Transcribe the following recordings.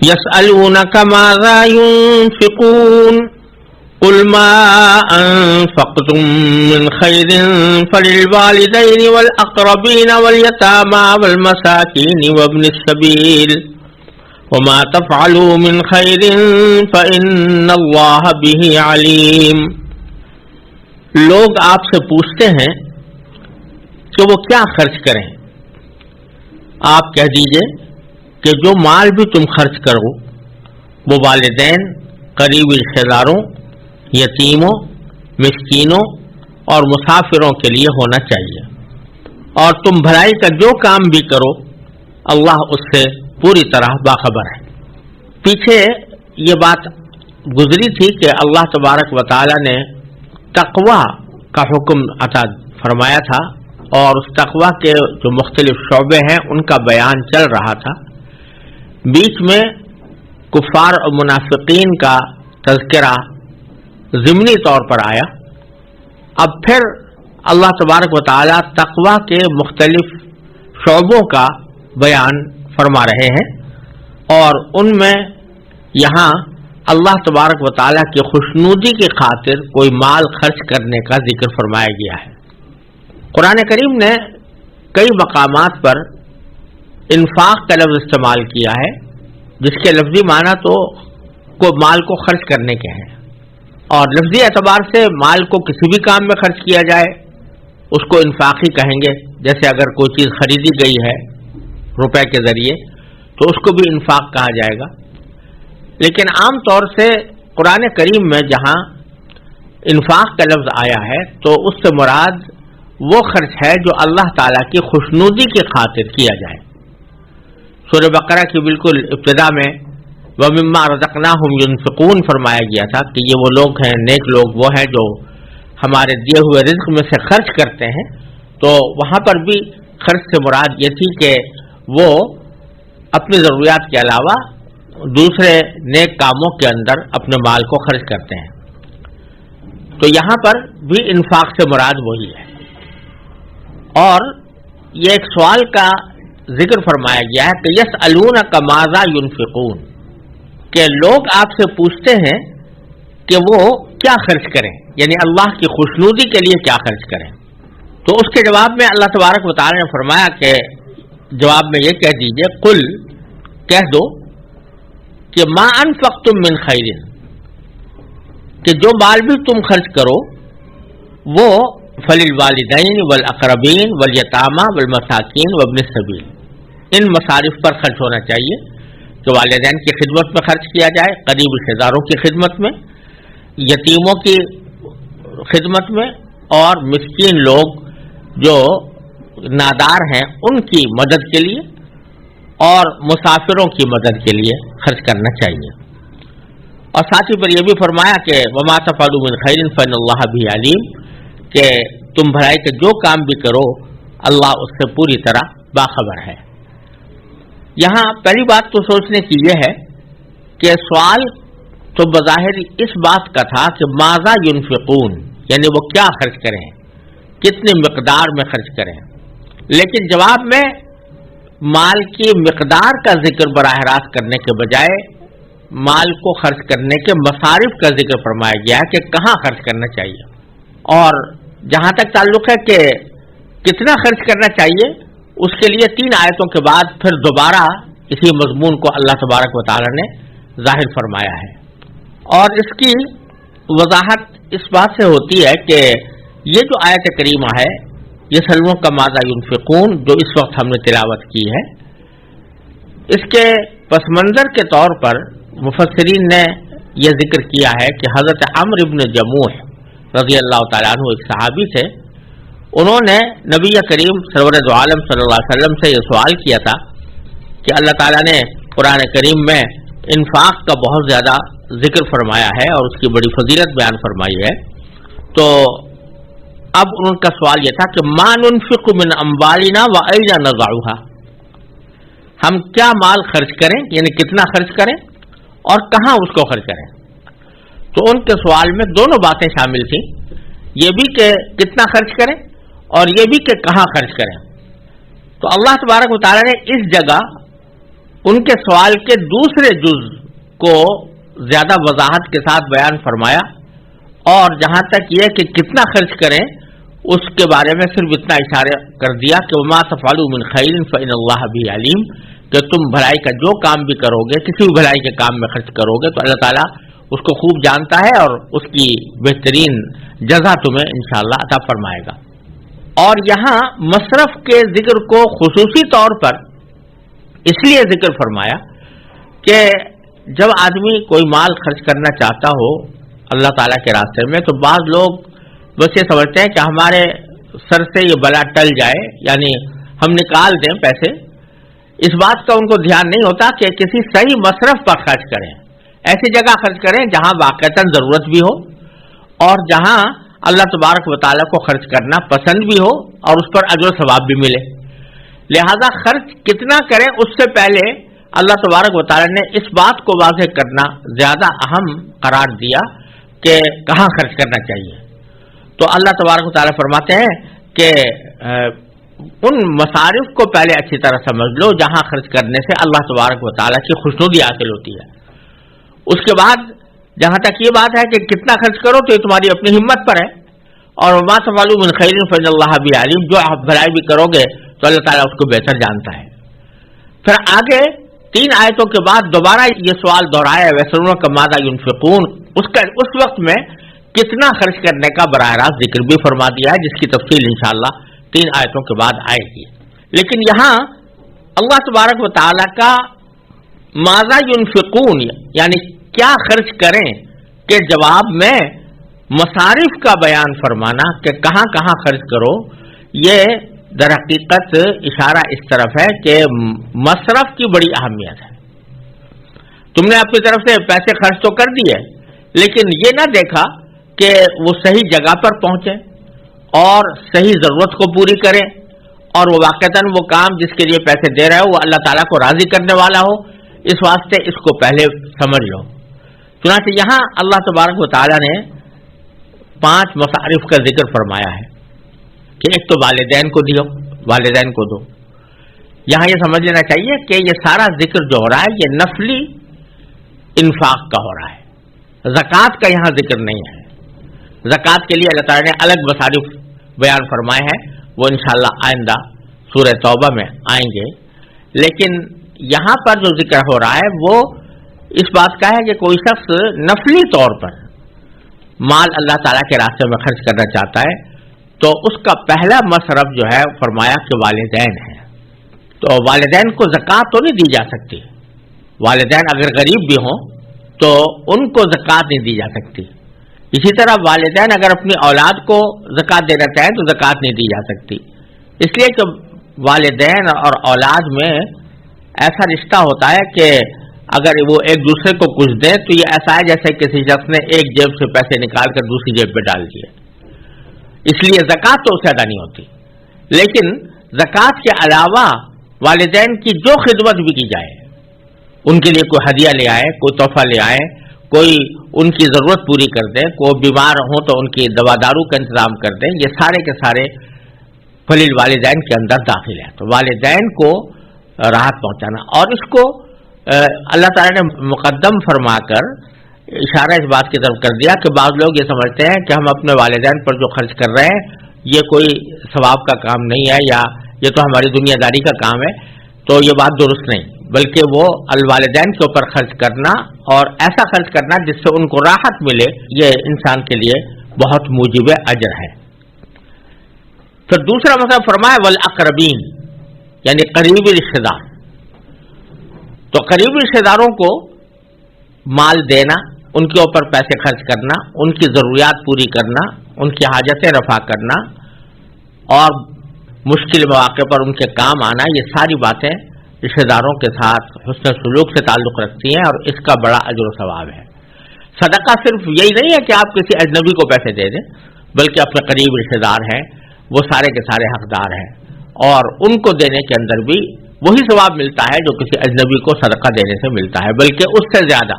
يسألونك ماذا ينفقون قل ما أنفقتم من خير فللوالدين والأقربين واليتامى والمساكين وابن السبيل وما تفعلوا من خير فإن الله به عليم. لوگ آپ سے پوچھتے ہیں کہ وہ کیا خرچ کریں. آپ کہہ دیجئے کہ جو مال بھی تم خرچ کرو وہ والدین، قریبی رشتہ داروں، یتیموں، مسکینوں اور مسافروں کے لیے ہونا چاہیے، اور تم بھلائی کا جو کام بھی کرو اللہ اس سے پوری طرح باخبر ہے. پیچھے یہ بات گزری تھی کہ اللہ تبارک و تعالی نے تقوی کا حکم عطا فرمایا تھا، اور اس تقوی کے جو مختلف شعبے ہیں ان کا بیان چل رہا تھا. بیچ میں کفار اور منافقین کا تذکرہ ضمنی طور پر آیا. اب پھر اللہ تبارک و تعالی تقوی کے مختلف شعبوں کا بیان فرما رہے ہیں، اور ان میں یہاں اللہ تبارک و تعالی کی خوشنودی کی خاطر کوئی مال خرچ کرنے کا ذکر فرمایا گیا ہے. قرآن کریم نے کئی مقامات پر انفاق کا لفظ استعمال کیا ہے، جس کے لفظی معنی تو مال کو خرچ کرنے کے ہیں، اور لفظی اعتبار سے مال کو کسی بھی کام میں خرچ کیا جائے اس کو انفاقی کہیں گے. جیسے اگر کوئی چیز خریدی گئی ہے روپے کے ذریعے تو اس کو بھی انفاق کہا جائے گا. لیکن عام طور سے قرآن کریم میں جہاں انفاق کا لفظ آیا ہے تو اس سے مراد وہ خرچ ہے جو اللہ تعالیٰ کی خوشنودی کی خاطر کیا جائے. سورہ بقرہ کی بالکل ابتدا میں وَمِمَّا رَزَقْنَاهُمْ يُنْفِقُونَ فرمایا گیا تھا کہ یہ وہ لوگ ہیں، نیک لوگ وہ ہیں جو ہمارے دیے ہوئے رزق میں سے خرچ کرتے ہیں. تو وہاں پر بھی خرچ سے مراد یہ تھی کہ وہ اپنی ضروریات کے علاوہ دوسرے نیک کاموں کے اندر اپنے مال کو خرچ کرتے ہیں. تو یہاں پر بھی انفاق سے مراد وہی ہے. اور یہ ایک سوال کا ذکر فرمایا گیا ہے کہ یسألونک ماذا ينفقون، کہ لوگ آپ سے پوچھتے ہیں کہ وہ کیا خرچ کریں، یعنی اللہ کی خوشنودی کے لیے کیا خرچ کریں. تو اس کے جواب میں اللہ تبارک و تعالی نے فرمایا کہ جواب میں یہ کہہ دیجئے قل، کہہ دو کہ ما انفقتم من خیر، کہ جو مال بھی تم خرچ کرو وہ فللوالدین والاقربین والیتامى والمساکین وابن السبیل، ان مصارف پر خرچ ہونا چاہیے کہ والدین کی خدمت میں خرچ کیا جائے، قریبی رشتہ داروں کی خدمت میں، یتیموں کی خدمت میں، اور مسکین لوگ جو نادار ہیں ان کی مدد کے لیے، اور مسافروں کی مدد کے لیے خرچ کرنا چاہیے. اور ساتھ ہی پر یہ بھی فرمایا کہ وما تفعلوا من خیر فإن اللہ به علیم، کہ تم بھلائی کے جو کام بھی کرو اللہ اس سے پوری طرح باخبر ہے. یہاں پہلی بات تو سوچنے کی یہ ہے کہ سوال تو بظاہر اس بات کا تھا کہ ماذا ينفقون، یعنی وہ کیا خرچ کریں، کتنی مقدار میں خرچ کریں، لیکن جواب میں مال کی مقدار کا ذکر براہ راست کرنے کے بجائے مال کو خرچ کرنے کے مصارف کا ذکر فرمایا گیا ہے کہ کہاں خرچ کرنا چاہیے. اور جہاں تک تعلق ہے کہ کتنا خرچ کرنا چاہیے، اس کے لیے 3 آیتوں کے بعد پھر دوبارہ اسی مضمون کو اللہ تبارک و تعالی نے ظاہر فرمایا ہے. اور اس کی وضاحت اس بات سے ہوتی ہے کہ یہ جو آیت کریمہ ہے یسألونک ماذا ينفقون جو اس وقت ہم نے تلاوت کی ہے، اس کے پس منظر کے طور پر مفسرین نے یہ ذکر کیا ہے کہ حضرت عمرو بن جموح رضی اللہ تعالیٰ عنہ ایک صحابی تھے. انہوں نے نبی کریم سرور دو عالم صلی اللہ علیہ وسلم سے یہ سوال کیا تھا کہ اللہ تعالیٰ نے قرآن کریم میں انفاق کا بہت زیادہ ذکر فرمایا ہے اور اس کی بڑی فضیلت بیان فرمائی ہے. تو اب ان کا سوال یہ تھا کہ ما ننفق من اموالنا وأين نضعها، ہم کیا مال خرچ کریں، یعنی کتنا خرچ کریں اور کہاں اس کو خرچ کریں. تو ان کے سوال میں دونوں باتیں شامل تھیں، یہ بھی کہ کتنا خرچ کریں اور یہ بھی کہ کہاں خرچ کریں. تو اللہ تبارک و تعالی نے اس جگہ ان کے سوال کے دوسرے جز کو زیادہ وضاحت کے ساتھ بیان فرمایا، اور جہاں تک یہ کہ کتنا خرچ کریں اس کے بارے میں صرف اتنا اشارہ کر دیا کہ وما تفعلوا من خیر فإن اللہ بہ علیم، کہ تم بھلائی کا جو کام بھی کرو گے، کسی بھی بھلائی کے کام میں خرچ کرو گے تو اللہ تعالیٰ اس کو خوب جانتا ہے اور اس کی بہترین جزا تمہیں انشاءاللہ عطا فرمائے گا۔ اور یہاں مصرف کے ذکر کو خصوصی طور پر اس لیے ذکر فرمایا کہ جب آدمی کوئی مال خرچ کرنا چاہتا ہو اللہ تعالیٰ کے راستے میں، تو بعض لوگ بس یہ سمجھتے ہیں کہ ہمارے سر سے یہ بلا ٹل جائے، یعنی ہم نکال دیں پیسے، اس بات کا ان کو دھیان نہیں ہوتا کہ کسی صحیح مصرف پر خرچ کریں، ایسی جگہ خرچ کریں جہاں واقعتاً ضرورت بھی ہو اور جہاں اللہ تبارک و تعالیٰ کو خرچ کرنا پسند بھی ہو اور اس پر اجر و ثواب بھی ملے۔ لہذا خرچ کتنا کریں اس سے پہلے اللہ تبارک و تعالیٰ نے اس بات کو واضح کرنا زیادہ اہم قرار دیا کہ کہاں خرچ کرنا چاہیے۔ تو اللہ تبارک و تعالیٰ فرماتے ہیں کہ ان مصارف کو پہلے اچھی طرح سمجھ لو جہاں خرچ کرنے سے اللہ تبارک و تعالیٰ کی خوشنودی حاصل ہوتی ہے۔ اس کے بعد جہاں تک یہ بات ہے کہ کتنا خرچ کرو تو یہ تمہاری اپنی ہمت پر ہے، اور وما تفعلوا من خیر فإن اللہ بہ علیم، جو آپ بھلائی بھی کرو گے تو اللہ تعالیٰ اس کو بہتر جانتا ہے۔ پھر آگے 3 آیتوں کے بعد دوبارہ یہ سوال دہرایا، وَيَسْأَلُونَكَ مَاذَا يُنْفِقُونَ، اس وقت میں کتنا خرچ کرنے کا براہ راست ذکر بھی فرما دیا ہے، جس کی تفصیل انشاءاللہ 3 آیتوں کے بعد آئے گی۔ لیکن یہاں اللہ تبارک و تعالیٰ کا ماذا ينفقون، یعنی کیا خرچ کریں کے جواب میں مصارف کا بیان فرمانا کہ کہاں کہاں خرچ کرو، یہ در حقیقت اشارہ اس طرف ہے کہ مصرف کی بڑی اہمیت ہے۔ تم نے اپنی طرف سے پیسے خرچ تو کر دیے، لیکن یہ نہ دیکھا کہ وہ صحیح جگہ پر پہنچے اور صحیح ضرورت کو پوری کریں، اور وہ واقعتاً وہ کام جس کے لیے پیسے دے رہے ہو وہ اللہ تعالیٰ کو راضی کرنے والا ہو، اس واسطے اس کو پہلے سمجھ لو۔ چنانچہ یہاں اللہ تبارک و تعالیٰ نے 5 مصارف کا ذکر فرمایا ہے کہ ایک تو والدین کو دیو، والدین کو دو۔ یہاں یہ سمجھ لینا چاہیے کہ یہ سارا ذکر جو ہو رہا ہے یہ نفلی انفاق کا ہو رہا ہے، زکوٰۃ کا یہاں ذکر نہیں ہے۔ زکوٰۃ کے لیے اللہ تعالیٰ نے الگ مصارف بیان فرمائے ہیں، وہ انشاءاللہ آئندہ سورہ توبہ میں آئیں گے۔ لیکن یہاں پر جو ذکر ہو رہا ہے وہ اس بات کا ہے کہ کوئی شخص نفلی طور پر مال اللہ تعالیٰ کے راستے میں خرچ کرنا چاہتا ہے تو اس کا پہلا مصرف جو ہے فرمایا کہ والدین ہیں۔ تو والدین کو زکوٰۃ تو نہیں دی جا سکتی، والدین اگر غریب بھی ہوں تو ان کو زکوٰۃ نہیں دی جا سکتی۔ اسی طرح والدین اگر اپنی اولاد کو زکوٰۃ دینا چاہیں تو زکوٰۃ نہیں دی جا سکتی، اس لیے کہ والدین اور اولاد میں ایسا رشتہ ہوتا ہے کہ اگر وہ ایک دوسرے کو کچھ دیں تو یہ ایسا ہے جیسے کسی شخص نے ایک جیب سے پیسے نکال کر دوسری جیب پہ ڈال دیے، اس لیے زکوٰۃ تو اس سے ادا نہیں ہوتی۔ لیکن زکوٰۃ کے علاوہ والدین کی جو خدمت بھی کی جائے، ان کے لیے کوئی ہدیہ لے آئے، کوئی تحفہ لے آئے، کوئی ان کی ضرورت پوری کر دیں، کوئی بیمار ہوں تو ان کی دوا دارو کا انتظام کر دیں، یہ سارے کے سارے فلیل والدین کے اندر داخل ہے۔ تو والدین کو راحت پہنچانا، اور اس کو اللہ تعالیٰ نے مقدم فرما کر اشارہ اس بات کی طرف کر دیا کہ بعض لوگ یہ سمجھتے ہیں کہ ہم اپنے والدین پر جو خرچ کر رہے ہیں یہ کوئی ثواب کا کام نہیں ہے، یا یہ تو ہماری دنیا داری کا کام ہے، تو یہ بات درست نہیں، بلکہ وہ الوالدین کے اوپر خرچ کرنا اور ایسا خرچ کرنا جس سے ان کو راحت ملے، یہ انسان کے لیے بہت موجب اجر ہے۔ پھر دوسرا مسئلہ فرمایا والاقربین، یعنی قریبی رشتہ دار۔ تو قریبی رشتہ داروں کو مال دینا، ان کے اوپر پیسے خرچ کرنا، ان کی ضروریات پوری کرنا، ان کی حاجتیں رفع کرنا اور مشکل مواقع پر ان کے کام آنا، یہ ساری باتیں رشتہ داروں کے ساتھ حسن سلوک سے تعلق رکھتی ہیں اور اس کا بڑا اجر و ثواب ہے۔ صدقہ صرف یہی نہیں ہے کہ آپ کسی اجنبی کو پیسے دے دیں، بلکہ اپنے قریب رشتہ دار ہیں وہ سارے کے سارے حقدار ہیں، اور ان کو دینے کے اندر بھی وہی ثواب ملتا ہے جو کسی اجنبی کو صدقہ دینے سے ملتا ہے، بلکہ اس سے زیادہ،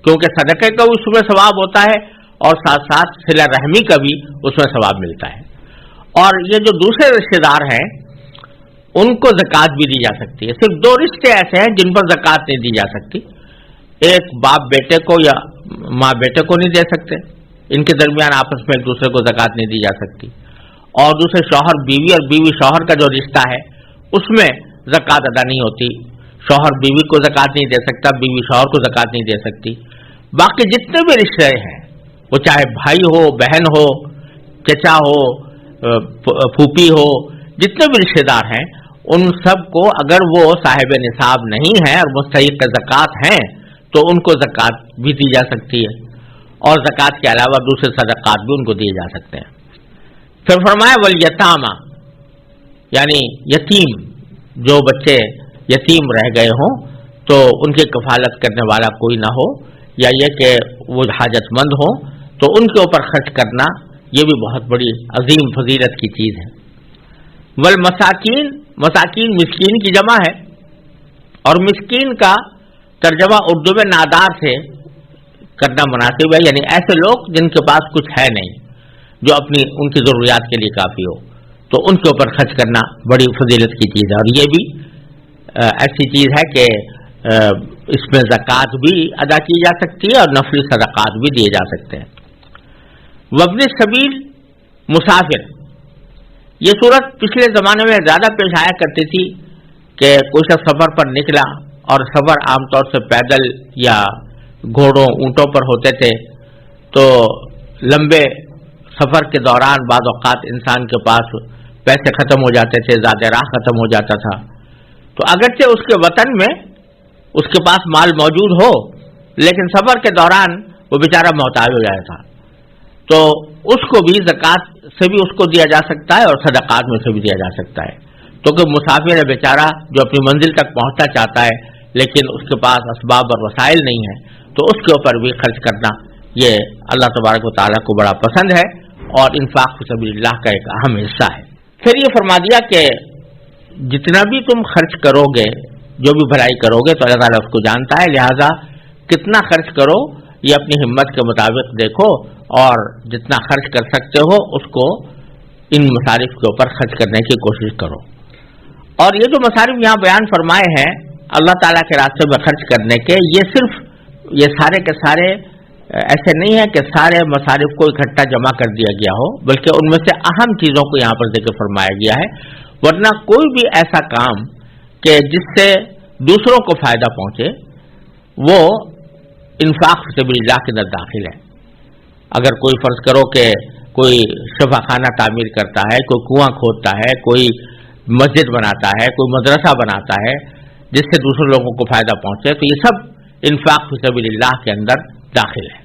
کیونکہ صدقے کا اس میں ثواب ہوتا ہے اور ساتھ ساتھ صلہ رحمی کا بھی اس میں ثواب ملتا ہے۔ اور یہ جو دوسرے رشتہ دار ہیں ان کو زکوٰۃ بھی دی جا سکتی ہے. صرف 2 رشتے ایسے ہیں جن پر زکوٰۃ نہیں دی جا سکتی. ایک باپ بیٹے کو یا ماں بیٹے کو نہیں دے سکتے، ان کے درمیان آپس میں ایک دوسرے کو زکوٰۃ نہیں دی جا سکتی. اور دوسرے شوہر بیوی اور بیوی شوہر کا جو رشتہ ہے اس میں زکوٰۃ ادا نہیں ہوتی. شوہر بیوی کو زکوٰۃ نہیں دے سکتا، بیوی شوہر کو زکوٰۃ نہیں دے سکتی. باقی جتنے بھی رشتے ہیں، وہ چاہے بھائی ہو، بہن ہو، چچا ہو، پھوپھی ہو، جتنے بھی رشتے دار ہیں، ان سب کو اگر وہ صاحب نصاب نہیں ہیں اور مستحق زکوٰۃ ہیں تو ان کو زکوٰۃ بھی دی جا سکتی ہے، اور زکوٰۃ کے علاوہ دوسرے صدقات بھی ان کو دیے جا سکتے ہیں. پھر فرمایا والیتامى، یعنی یتیم، جو بچے یتیم رہ گئے ہوں تو ان کی کفالت کرنے والا کوئی نہ ہو، یا یہ کہ وہ حاجت مند ہوں تو ان کے اوپر خرچ کرنا یہ بھی بہت بڑی عظیم فضیلت کی چیز ہے. والمساکین، مساکین مسکین کی جمع ہے، اور مسکین کا ترجمہ اردو میں نادار سے کرنا مناسب ہے، یعنی ایسے لوگ جن کے پاس کچھ ہے نہیں، جو اپنی ان کی ضروریات کے لیے کافی ہو، تو ان کے اوپر خرچ کرنا بڑی فضیلت کی چیز ہے. اور یہ بھی ایسی چیز ہے کہ اس میں زکوٰۃ بھی ادا کی جا سکتی ہے اور نفلی صدقات بھی دیے جا سکتے ہیں. وابن السبیل، مسافر، یہ صورت پچھلے زمانے میں زیادہ پیش آیا کرتی تھی کہ کوئی شخص سفر پر نکلا، اور سفر عام طور سے پیدل یا گھوڑوں اونٹوں پر ہوتے تھے، تو لمبے سفر کے دوران بعض اوقات انسان کے پاس پیسے ختم ہو جاتے تھے، زیادہ راہ ختم ہو جاتا تھا. تو اگرچہ اس کے وطن میں اس کے پاس مال موجود ہو، لیکن سفر کے دوران وہ بیچارہ محتاج ہو جاتا تھا، تو اس کو بھی زکوٰۃ سے بھی اس کو دیا جا سکتا ہے اور صدقات میں سے بھی دیا جا سکتا ہے. تو کہ مسافر ہے بیچارہ جو اپنی منزل تک پہنچنا چاہتا ہے لیکن اس کے پاس اسباب اور وسائل نہیں ہیں، تو اس کے اوپر بھی خرچ کرنا یہ اللہ تبارک و تعالیٰ کو بڑا پسند ہے اور انفاق فی سبیل اللہ کا ایک اہم حصہ ہے. پھر یہ فرما دیا کہ جتنا بھی تم خرچ کرو گے، جو بھی بھلائی کرو گے تو اللہ تعالیٰ اس کو جانتا ہے، لہذا کتنا خرچ کرو یہ اپنی ہمت کے مطابق دیکھو، اور جتنا خرچ کر سکتے ہو اس کو ان مصارف کے اوپر خرچ کرنے کی کوشش کرو. اور یہ جو مصارف یہاں بیان فرمائے ہیں اللہ تعالیٰ کے راستے میں خرچ کرنے کے، یہ صرف یہ سارے کے سارے ایسے نہیں ہے کہ سارے مصارف کو اکٹھا جمع کر دیا گیا ہو، بلکہ ان میں سے اہم چیزوں کو یہاں پر ذکر فرمایا گیا ہے. ورنہ کوئی بھی ایسا کام کہ جس سے دوسروں کو فائدہ پہنچے وہ انفاق فی سبیل اللہ کے اندر داخل ہے. اگر کوئی فرض کرو کہ کوئی شفا خانہ تعمیر کرتا ہے، کوئی کنواں کھودتا ہے، کوئی مسجد بناتا ہے، کوئی مدرسہ بناتا ہے جس سے دوسرے لوگوں کو فائدہ پہنچے، تو یہ سب انفاق فی سبیل اللہ کے اندر داخل ہے.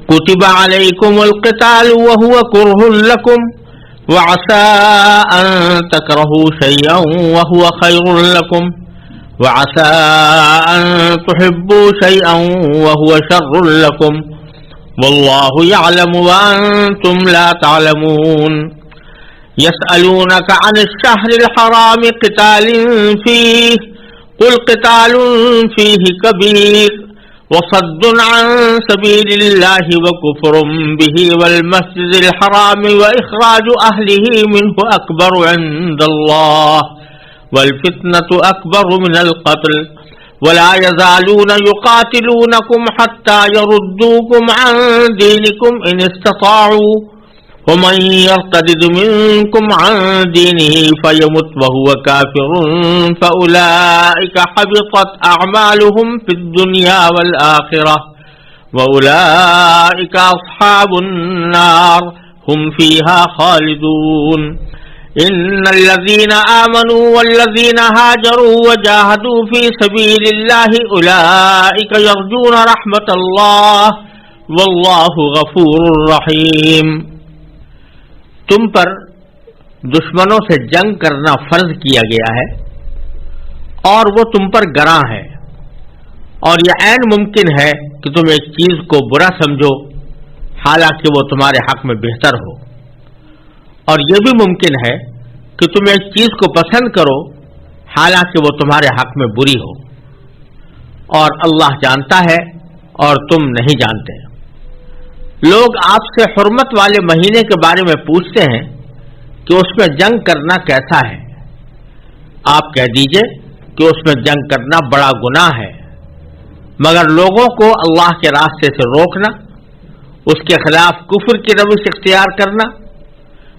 کتب علیکم القتال وهو کرہ لکم وعسى أن تكرهوا شيئا وهو خير لكم وعسى أن تحبوا شيئا وهو شر لكم والله يعلم وأنتم لا تعلمون. يسألونك عن الشهر الحرام قتال فيه قل قتال فيه كبير وصد عن سبيل الله وكفر به والمسجد الحرام وإخراج أهله منه أكبر عند الله والفتنة أكبر من القتل ولا يزالون يقاتلونكم حتى يردوكم عن دينكم إن استطاعوا ومن يرتد منكم عن دينه فيمت وهو كافر فأولئك حبطت أعمالهم في الدنيا والآخرة وأولئك أصحاب النار هم فيها خالدون. إن الذين آمنوا والذين هاجروا وجاهدوا في سبيل الله أولئك يرجون رحمة الله والله غفور رحيم. تم پر دشمنوں سے جنگ کرنا فرض کیا گیا ہے اور وہ تم پر گراں ہے، اور یہ عین ممکن ہے کہ تم ایک چیز کو برا سمجھو حالانکہ وہ تمہارے حق میں بہتر ہو، اور یہ بھی ممکن ہے کہ تم ایک چیز کو پسند کرو حالانکہ وہ تمہارے حق میں بری ہو، اور اللہ جانتا ہے اور تم نہیں جانتے. لوگ آپ سے حرمت والے مہینے کے بارے میں پوچھتے ہیں کہ اس میں جنگ کرنا کیسا ہے. آپ کہہ دیجئے کہ اس میں جنگ کرنا بڑا گناہ ہے، مگر لوگوں کو اللہ کے راستے سے روکنا، اس کے خلاف کفر کی روش اختیار کرنا،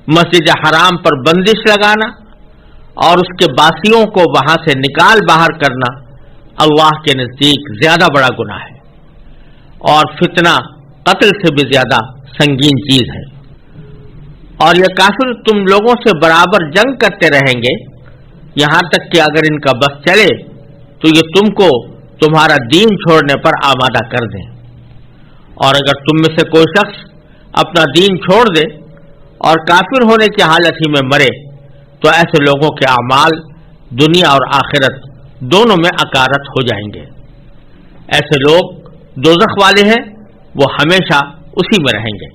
مسجد حرام پر بندش لگانا اور اس کے باسیوں کو وہاں سے نکال باہر کرنا اللہ کے نزدیک زیادہ بڑا گناہ ہے، اور فتنہ قتل سے بھی زیادہ سنگین چیز ہے۔ اور یہ کافر تم لوگوں سے برابر جنگ کرتے رہیں گے یہاں تک کہ اگر ان کا بس چلے تو یہ تم کو تمہارا دین چھوڑنے پر آمادہ کر دیں، اور اگر تم میں سے کوئی شخص اپنا دین چھوڑ دے اور کافر ہونے کی حالت ہی میں مرے تو ایسے لوگوں کے اعمال دنیا اور آخرت دونوں میں اکارت ہو جائیں گے۔ ایسے لوگ دوزخ والے ہیں، وہ ہمیشہ اسی میں رہیں گے۔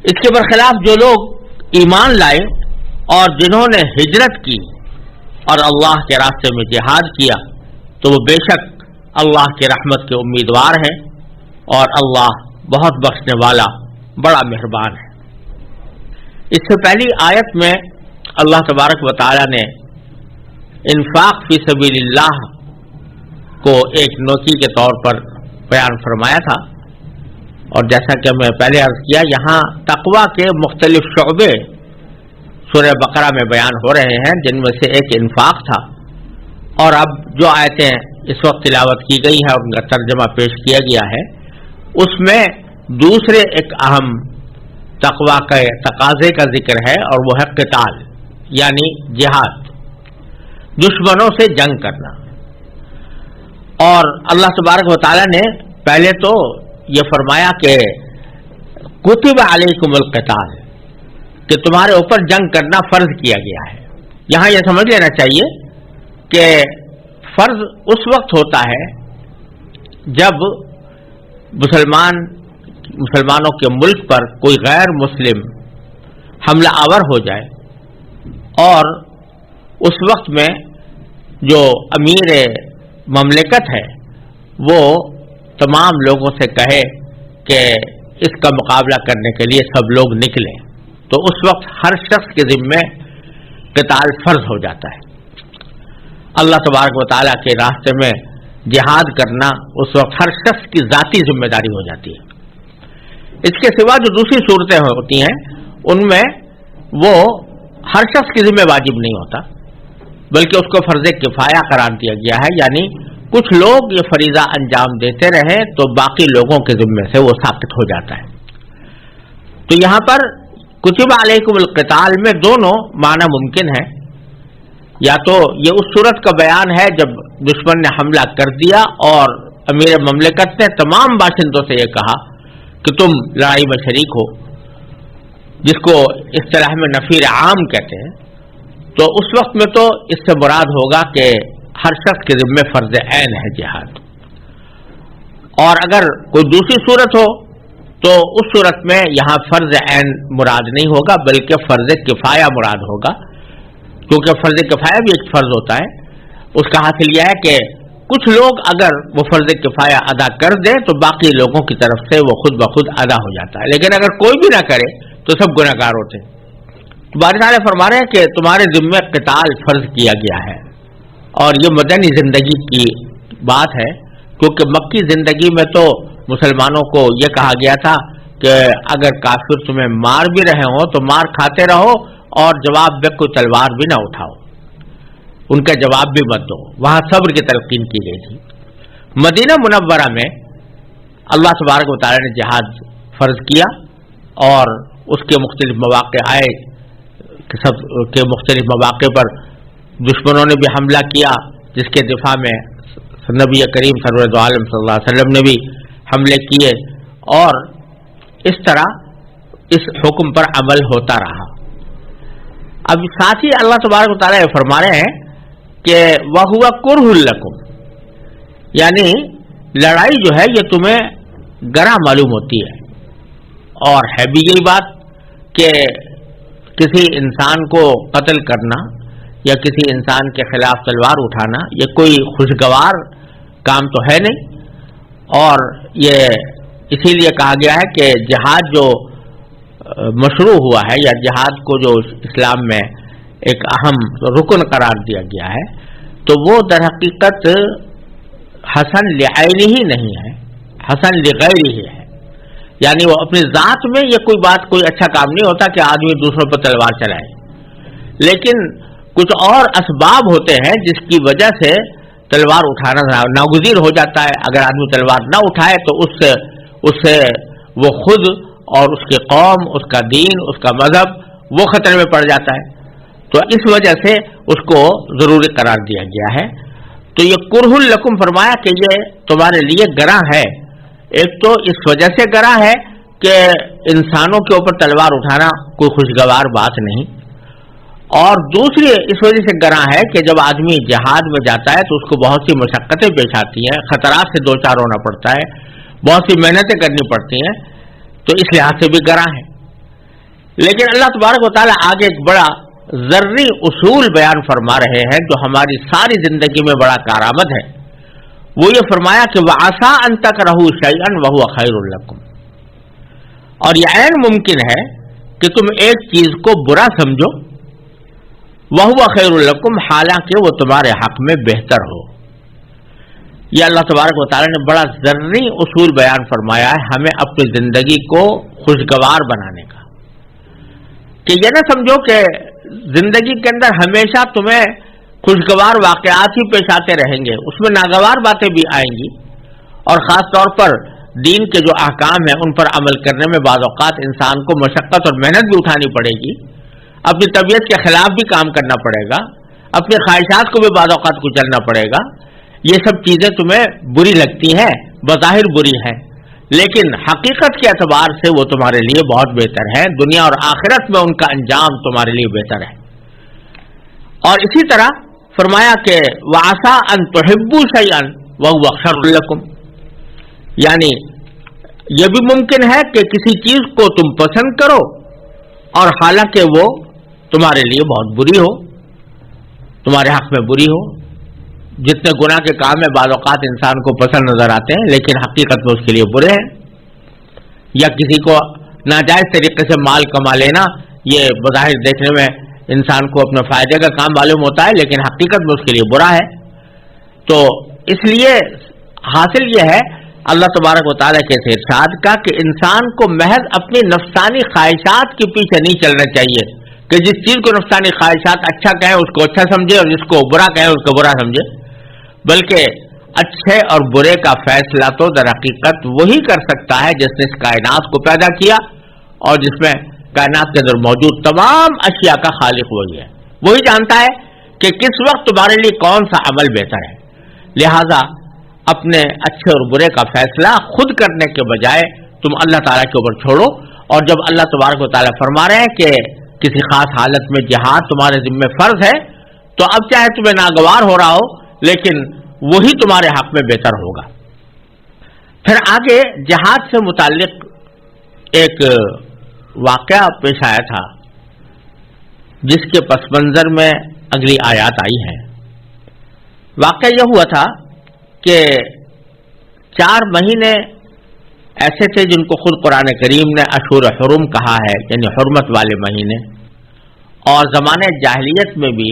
اس کے برخلاف جو لوگ ایمان لائے اور جنہوں نے ہجرت کی اور اللہ کے راستے میں جہاد کیا تو وہ بے شک اللہ کی رحمت کے امیدوار ہیں، اور اللہ بہت بخشنے والا بڑا مہربان ہے۔ اس سے پہلی آیت میں اللہ تبارک و تعالی نے انفاق فی سبیل اللہ کو ایک نوکی کے طور پر بیان فرمایا تھا، اور جیسا کہ میں پہلے عرض کیا یہاں تقویٰ کے مختلف شعبے سورہ بقرہ میں بیان ہو رہے ہیں، جن میں سے ایک انفاق تھا، اور اب جو آیتیں اس وقت تلاوت کی گئی ہیں اور ان کا ترجمہ پیش کیا گیا ہے اس میں دوسرے ایک اہم تقویٰ کے تقاضے کا ذکر ہے، اور وہ ہے قتال، یعنی جہاد، دشمنوں سے جنگ کرنا۔ اور اللہ تبارک و تعالی نے پہلے تو یہ فرمایا کہ کتب علیکم القتال، کہ تمہارے اوپر جنگ کرنا فرض کیا گیا ہے۔ یہاں یہ سمجھ لینا چاہیے کہ فرض اس وقت ہوتا ہے جب مسلمانوں کے ملک پر کوئی غیر مسلم حملہ آور ہو جائے، اور اس وقت میں جو امیر مملکت ہے وہ تمام لوگوں سے کہے کہ اس کا مقابلہ کرنے کے لیے سب لوگ نکلیں، تو اس وقت ہر شخص کے ذمے قتال فرض ہو جاتا ہے۔ اللہ تبارک و تعالیٰ کے راستے میں جہاد کرنا اس وقت ہر شخص کی ذاتی ذمہ داری ہو جاتی ہے۔ اس کے سوا جو دوسری صورتیں ہوتی ہیں ان میں وہ ہر شخص کی ذمہ واجب نہیں ہوتا، بلکہ اس کو فرض کفایہ قرار دیا گیا ہے، یعنی کچھ لوگ یہ فریضہ انجام دیتے رہیں تو باقی لوگوں کے ذمے سے وہ ثابت ہو جاتا ہے۔ تو یہاں پر کتب علیکم القتال میں دونوں معنی ممکن ہیں، یا تو یہ اس صورت کا بیان ہے جب دشمن نے حملہ کر دیا اور امیر مملکت نے تمام باشندوں سے یہ کہا کہ تم لڑائی میں شریک ہو، جس کو اصطلاح میں نفیر عام کہتے ہیں، تو اس وقت میں تو اس سے مراد ہوگا کہ ہر شخص کے ذمہ فرض عین ہے جہاد۔ اور اگر کوئی دوسری صورت ہو تو اس صورت میں یہاں فرض عین مراد نہیں ہوگا بلکہ فرض کفایہ مراد ہوگا، کیونکہ فرض کفایہ بھی ایک فرض ہوتا ہے۔ اس کا حاصل یہ ہے کہ کچھ لوگ اگر وہ فرض کفایہ ادا کر دیں تو باقی لوگوں کی طرف سے وہ خود بخود ادا ہو جاتا ہے، لیکن اگر کوئی بھی نہ کرے تو سب گنہگار ہوتے ہیں۔ باری تعالیٰ فرما رہے ہیں کہ تمہارے ذمہ قتال فرض کیا گیا ہے، اور یہ مدنی زندگی کی بات ہے، کیونکہ مکی زندگی میں تو مسلمانوں کو یہ کہا گیا تھا کہ اگر کافر تمہیں مار بھی رہے ہوں تو مار کھاتے رہو اور جواب میں کوئی تلوار بھی نہ اٹھاؤ، ان کا جواب بھی مت دو۔ وہاں صبر کی تلقین کی گئی تھی۔ مدینہ منورہ میں اللہ تبارک و تعالی نے جہاد فرض کیا، اور اس کے مختلف مواقع آئے کہ سب کے مختلف مواقع پر دشمنوں نے بھی حملہ کیا، جس کے دفاع میں نبی کریم سرور عالم صلی اللہ علیہ وسلم نے بھی حملے کیے، اور اس طرح اس حکم پر عمل ہوتا رہا۔ اب ساتھ ہی اللہ تبارک و تعالیٰ فرما رہے ہیں کہ وَهُوَ كُرْهٌ لَكُمْ، یعنی لڑائی جو ہے یہ تمہیں گراں معلوم ہوتی ہے، اور ہے بھی یہی بات کہ کسی انسان کو قتل کرنا یا کسی انسان کے خلاف تلوار اٹھانا یہ کوئی خوشگوار کام تو ہے نہیں، اور یہ اسی لیے کہا گیا ہے کہ جہاد جو مشروع ہوا ہے یا جہاد کو جو اسلام میں ایک اہم رکن قرار دیا گیا ہے، تو وہ در حقیقت حسن لعینہ ہی نہیں ہے، حسن لغیرہ ہے. یعنی وہ اپنی ذات میں یہ کوئی بات، کوئی اچھا کام نہیں ہوتا کہ آدمی دوسروں پر تلوار چلائے، لیکن کچھ اور اسباب ہوتے ہیں جس کی وجہ سے تلوار اٹھانا ناگزیر ہو جاتا ہے. اگر آدمی تلوار نہ اٹھائے تو اس سے وہ خود اور اس کی قوم، اس کا دین، اس کا مذہب وہ خطرے میں پڑ جاتا ہے. تو اس وجہ سے اس کو ضروری قرار دیا گیا ہے. تو یہ کرہ لکم فرمایا کہ یہ تمہارے لیے گراں ہے. ایک تو اس وجہ سے گراں ہے کہ انسانوں کے اوپر تلوار اٹھانا کوئی خوشگوار بات نہیں، اور دوسری اس وجہ سے گراں ہے کہ جب آدمی جہاد میں جاتا ہے تو اس کو بہت سی مشقتیں پیش آتی ہیں، خطرات سے دوچار ہونا پڑتا ہے، بہت سی محنتیں کرنی پڑتی ہیں، تو اس لحاظ سے بھی گراں ہے. لیکن اللہ تبارک و تعالیٰ آگے ایک بڑا ذرّی اصول بیان فرما رہے ہیں جو ہماری ساری زندگی میں بڑا کارآمد ہے. وہ یہ فرمایا کہ وَعَسَىٰ أَن تَكْرَهُوا شَيْئًا وَهُوَ خَيْرٌ لَكُمْ، اور یہ عین ممکن ہے کہ تم ایک چیز کو برا سمجھو، وَهُوَ خَيْرٌ لَكُمْ، حالانکہ وہ تمہارے حق میں بہتر ہو. یہ اللہ تبارک و تعالیٰ نے بڑا ذرّی اصول بیان فرمایا ہے ہمیں اپنی زندگی کو خوشگوار بنانے کا، کہ یہ نہ سمجھو کہ زندگی کے اندر ہمیشہ تمہیں خوشگوار واقعات ہی پیش آتے رہیں گے، اس میں ناگوار باتیں بھی آئیں گی، اور خاص طور پر دین کے جو احکام ہیں ان پر عمل کرنے میں بعض اوقات انسان کو مشقت اور محنت بھی اٹھانی پڑے گی، اپنی طبیعت کے خلاف بھی کام کرنا پڑے گا، اپنی خواہشات کو بھی بعض اوقات کچلنا پڑے گا. یہ سب چیزیں تمہیں بری لگتی ہیں، بظاہر بری ہیں، لیکن حقیقت کے اعتبار سے وہ تمہارے لیے بہت بہتر ہے، دنیا اور آخرت میں ان کا انجام تمہارے لیے بہتر ہے. اور اسی طرح فرمایا کہ وَعَسَىٰ أَن تُحِبُّوا شَيْئًا وَهُوَ شَرٌّ لَكُمْ، یعنی یہ بھی ممکن ہے کہ کسی چیز کو تم پسند کرو اور حالانکہ وہ تمہارے لیے بہت بری ہو، تمہارے حق میں بری ہو. جتنے گناہ کے کام میں بعض اوقات انسان کو پسند نظر آتے ہیں لیکن حقیقت میں اس کے لیے برے ہیں، یا کسی کو ناجائز طریقے سے مال کما لینا یہ بظاہر دیکھنے میں انسان کو اپنے فائدے کا کام معلوم ہوتا ہے لیکن حقیقت میں اس کے لیے برا ہے. تو اس لیے حاصل یہ ہے اللہ تبارک و تعالیٰ کے ارشاد کا کہ انسان کو محض اپنی نفسانی خواہشات کے پیچھے نہیں چلنا چاہیے کہ جس چیز کو نفسانی خواہشات اچھا کہیں اس کو اچھا سمجھے اور جس کو برا کہیں اس کو برا سمجھے، بلکہ اچھے اور برے کا فیصلہ تو در حقیقت وہی کر سکتا ہے جس نے اس کائنات کو پیدا کیا اور جس میں کائنات کے اندر موجود تمام اشیاء کا خالق وہی ہے. وہی جانتا ہے کہ کس وقت تمہارے لیے کون سا عمل بہتر ہے. لہذا اپنے اچھے اور برے کا فیصلہ خود کرنے کے بجائے تم اللہ تعالیٰ کے اوپر چھوڑو. اور جب اللہ تبارک و تعالیٰ فرما رہے ہیں کہ کسی خاص حالت میں جہاد تمہارے ذمہ فرض ہے تو اب چاہے تمہیں ناگوار ہو رہا ہو لیکن وہی تمہارے حق میں بہتر ہوگا. پھر آگے جہاد سے متعلق ایک واقعہ پیش آیا تھا جس کے پس منظر میں اگلی آیات آئی ہیں. واقعہ یہ ہوا تھا کہ 4 مہینے ایسے تھے جن کو خود قرآن کریم نے اشہر حرم کہا ہے، یعنی حرمت والے مہینے، اور زمانے جاہلیت میں بھی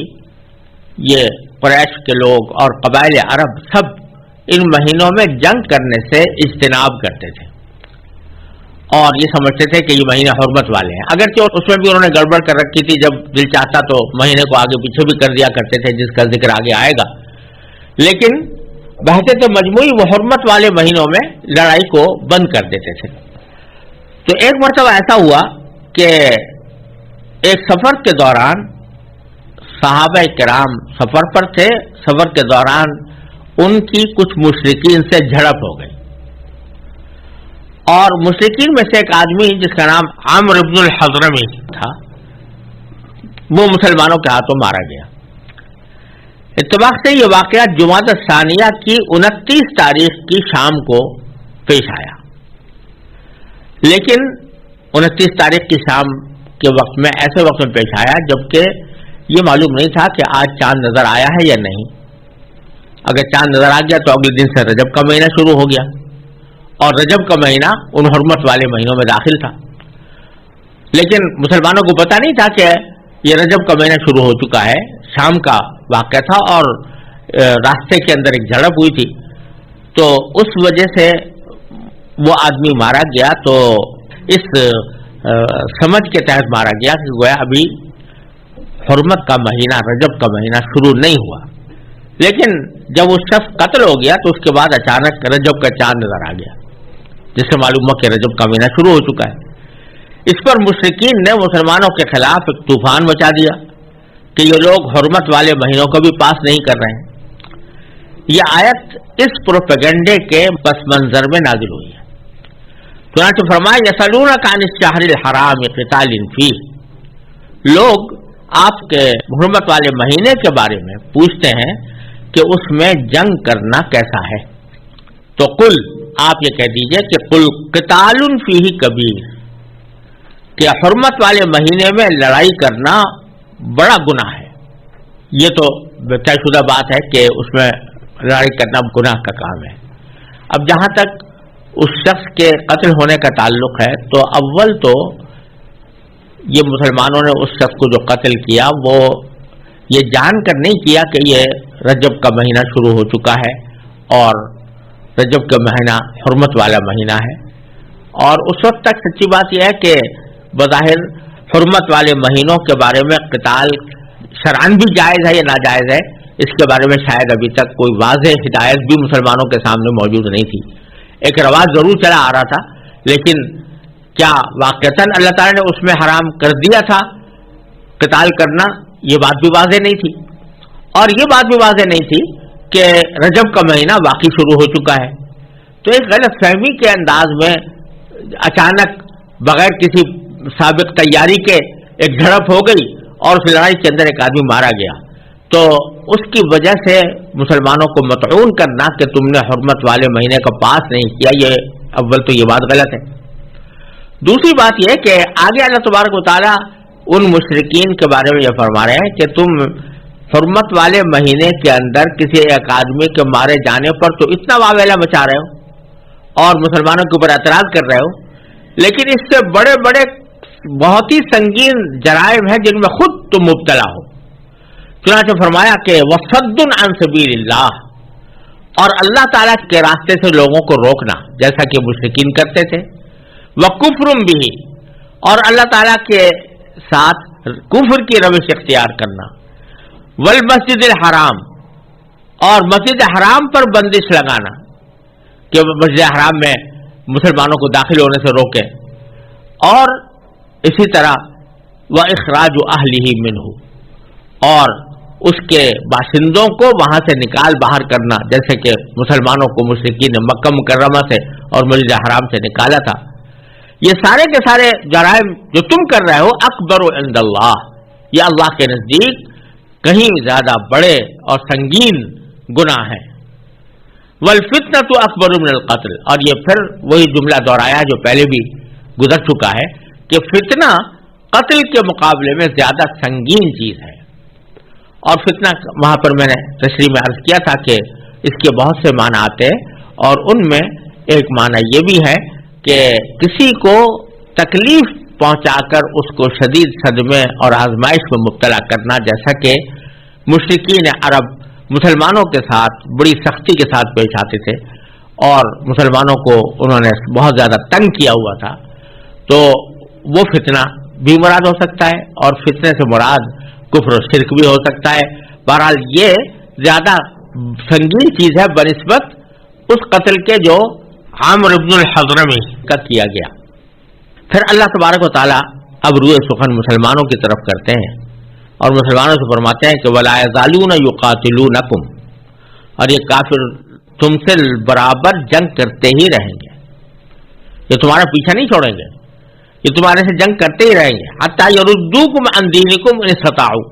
یہ قریش کے لوگ اور قبائل عرب سب ان مہینوں میں جنگ کرنے سے اجتناب کرتے تھے اور یہ سمجھتے تھے کہ یہ مہینے حرمت والے ہیں. اگرچہ اس میں بھی انہوں نے گڑبڑ کر رکھی تھی، جب دل چاہتا تو مہینے کو آگے پیچھے بھی کر دیا کرتے تھے جس کا ذکر آگے آئے گا، لیکن بہتے تو مجموعی وہ حرمت والے مہینوں میں لڑائی کو بند کر دیتے تھے. تو ایک مرتبہ ایسا ہوا کہ ایک سفر کے دوران صحابہ کرام سفر پر تھے، سفر کے دوران ان کی کچھ مشرکین سے جھڑپ ہو گئی اور مشرکین میں سے ایک آدمی جس کا نام عمرو بن الحضرمی تھا وہ مسلمانوں کے ہاتھوں مارا گیا. اتفاق سے یہ واقعہ جمادی الثانیہ کی 29 تاریخ کی شام کو پیش آیا، لیکن 29 تاریخ کی شام کے وقت میں ایسے وقت میں پیش آیا جبکہ یہ معلوم نہیں تھا کہ آج چاند نظر آیا ہے یا نہیں. اگر چاند نظر آ گیا تو اگلے دن سے رجب کا مہینہ شروع ہو گیا اور رجب کا مہینہ ان حرمت والے مہینوں میں داخل تھا. لیکن مسلمانوں کو پتہ نہیں تھا کہ یہ رجب کا مہینہ شروع ہو چکا ہے، شام کا واقعہ تھا اور راستے کے اندر ایک جھڑپ ہوئی تھی، تو اس وجہ سے وہ آدمی مارا گیا. تو اس سمجھ کے تحت مارا گیا کہ گویا ابھی حرمت کا مہینہ، رجب کا مہینہ شروع نہیں ہوا. لیکن جب اس شخص قتل ہو گیا تو اس کے بعد اچانک رجب کا چاند نظر آ گیا، جس سے معلوم ہوا کہ رجب کا مہینہ شروع ہو چکا ہے. اس پر مشرکین نے مسلمانوں کے خلاف ایک طوفان مچا دیا کہ یہ لوگ حرمت والے مہینوں کو بھی پاس نہیں کر رہے ہیں. یہ آیت اس پروپیگنڈے کے پس منظر میں نازل ہوئی ہے. چنانچہ فرمایا یسألونک عن الشہر الحرام قتال فیہ، لوگ آپ کے حرمت والے مہینے کے بارے میں پوچھتے ہیں کہ اس میں جنگ کرنا کیسا ہے. تو قل، آپ یہ کہہ دیجئے کہ قل قتال فیہ کبیر، کہ حرمت والے مہینے میں لڑائی کرنا بڑا گناہ ہے. یہ تو طے شدہ بات ہے کہ اس میں لڑائی کرنا گناہ کا کام ہے. اب جہاں تک اس شخص کے قتل ہونے کا تعلق ہے تو اول تو یہ مسلمانوں نے اس شخص کو جو قتل کیا وہ یہ جان کر نہیں کیا کہ یہ رجب کا مہینہ شروع ہو چکا ہے اور رجب کا مہینہ حرمت والا مہینہ ہے. اور اس وقت تک سچی بات یہ ہے کہ بظاہر حرمت والے مہینوں کے بارے میں قتال شرعاً بھی جائز ہے یا ناجائز ہے، اس کے بارے میں شاید ابھی تک کوئی واضح ہدایت بھی مسلمانوں کے سامنے موجود نہیں تھی. ایک رواج ضرور چلا آ رہا تھا، لیکن کیا واقعتاً اللہ تعالیٰ نے اس میں حرام کر دیا تھا قتال کرنا، یہ بات بھی واضح نہیں تھی. اور یہ بات بھی واضح نہیں تھی کہ رجب کا مہینہ واقعی شروع ہو چکا ہے. تو ایک غلط فہمی کے انداز میں اچانک بغیر کسی سابق تیاری کے ایک جھڑپ ہو گئی اور اس لڑائی کے اندر ایک آدمی مارا گیا. تو اس کی وجہ سے مسلمانوں کو مطعون کرنا کہ تم نے حرمت والے مہینے کا پاس نہیں کیا، یہ اول تو یہ بات غلط ہے. دوسری بات یہ کہ آگے اللہ تبارک و تعالیٰ ان مشرکین کے بارے میں یہ فرما رہے ہیں کہ تم حرمت والے مہینے کے اندر کسی ایک آدمی کے مارے جانے پر تو اتنا واویلا مچا رہے ہو اور مسلمانوں کے اوپر اعتراض کر رہے ہو، لیکن اس سے بڑے بڑے بہت ہی سنگین جرائم ہیں جن میں خود تم مبتلا ہو. چنانچہ فرمایا کہ وَصَدٌّ عَن سَبِيلِ اللَّهِ، اور اللہ تعالیٰ کے راستے سے لوگوں کو روکنا جیسا کہ مشرکین کرتے تھے. وَكُفْرٌ بِهِ، اور اللہ تعالیٰ کے ساتھ کفر کی روش اختیار کرنا. وَالْمَسْجِدِ الْحَرَامِ، اور مسجد حرام پر بندش لگانا کہ مسجد حرام میں مسلمانوں کو داخل ہونے سے روکے. اور اسی طرح وَإِخْرَاجُ أَهْلِهِ مِنْهُ، اور اس کے باشندوں کو وہاں سے نکال باہر کرنا، جیسے کہ مسلمانوں کو مشرکین نے مکہ مکرمہ سے اور مسجد حرام سے نکالا تھا. یہ سارے کے سارے جرائم جو تم کر رہے ہو اکبر عند اللہ، یہ اللہ کے نزدیک کہیں زیادہ بڑے اور سنگین گناہ ہیں. والفتنۃ اکبر من القتل، اور یہ پھر وہی جملہ دہرایا جو پہلے بھی گزر چکا ہے کہ فتنہ قتل کے مقابلے میں زیادہ سنگین چیز ہے. اور فتنہ وہاں پر میں نے تشریح میں عرض کیا تھا کہ اس کے بہت سے معنی آتے ہیں، اور ان میں ایک معنی یہ بھی ہے کہ کسی کو تکلیف پہنچا کر اس کو شدید صدمے اور آزمائش میں مبتلا کرنا، جیسا کہ مشرکین عرب مسلمانوں کے ساتھ بڑی سختی کے ساتھ پیش آتے تھے اور مسلمانوں کو انہوں نے بہت زیادہ تنگ کیا ہوا تھا. تو وہ فتنہ بھی مراد ہو سکتا ہے، اور فتنے سے مراد کفر و شرک بھی ہو سکتا ہے. بہرحال یہ زیادہ سنگین چیز ہے بنسبت اس قتل کے جو عامر بن الحضرمی کا کیا گیا. پھر اللہ تبارک و تعالیٰ اب روئے سخن مسلمانوں کی طرف کرتے ہیں اور مسلمانوں سے فرماتے ہیں کہ وَلَا يَزَالُونَ يُقَاتِلُونَكُمْ، اور یہ کافر تم سے برابر جنگ کرتے ہی رہیں گے، یہ تمہارا پیچھا نہیں چھوڑیں گے، یہ تمہارے سے جنگ کرتے ہی رہیں گے. حَتَّى يَرُدُّوكُمْ عَنْ دِينِكُمْ إِنِ اسْتَطَاعُوا،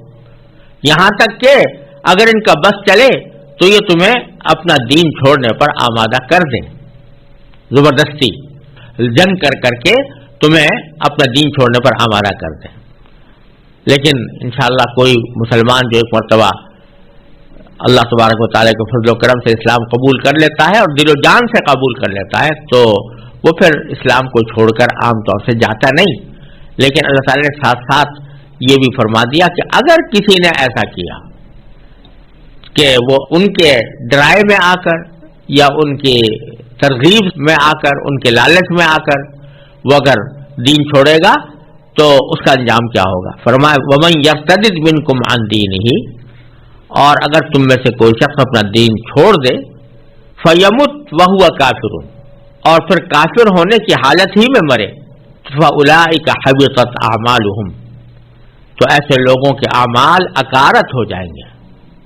یہاں تک کہ اگر ان کا بس چلے تو یہ تمہیں اپنا دین چھوڑنے پر آمادہ کر دیں، زبردستی جنگ کر کر کے تمہیں اپنا دین چھوڑنے پر آمادہ کر دیں. لیکن انشاءاللہ کوئی مسلمان جو ایک مرتبہ اللہ تبارک و تعالیٰ کے فضل و کرم سے اسلام قبول کر لیتا ہے اور دل و جان سے قبول کر لیتا ہے تو وہ پھر اسلام کو چھوڑ کر عام طور سے جاتا نہیں. لیکن اللہ تعالیٰ نے ساتھ ساتھ یہ بھی فرما دیا کہ اگر کسی نے ایسا کیا کہ وہ ان کے ڈرائے میں آ کر یا ان کے ترغیب میں آ کر، ان کے لالچ میں آ کر وہ اگر دین چھوڑے گا تو اس کا انجام کیا ہوگا؟ فرمایا وَمَن يَرْتَدِدْ مِنْكُمْ عَنْ دِينِهِ، اور اگر تم میں سے کوئی شخص اپنا دین چھوڑ دے فَيَمُتْ وَهُوَ كَافِرٌ، اور پھر کافر ہونے کی حالت ہی میں مرے، فَأُولَٰئِكَ حَبِطَتْ أَعْمَالُهُمْ، تو ایسے لوگوں کے اعمال اکارت ہو جائیں گے،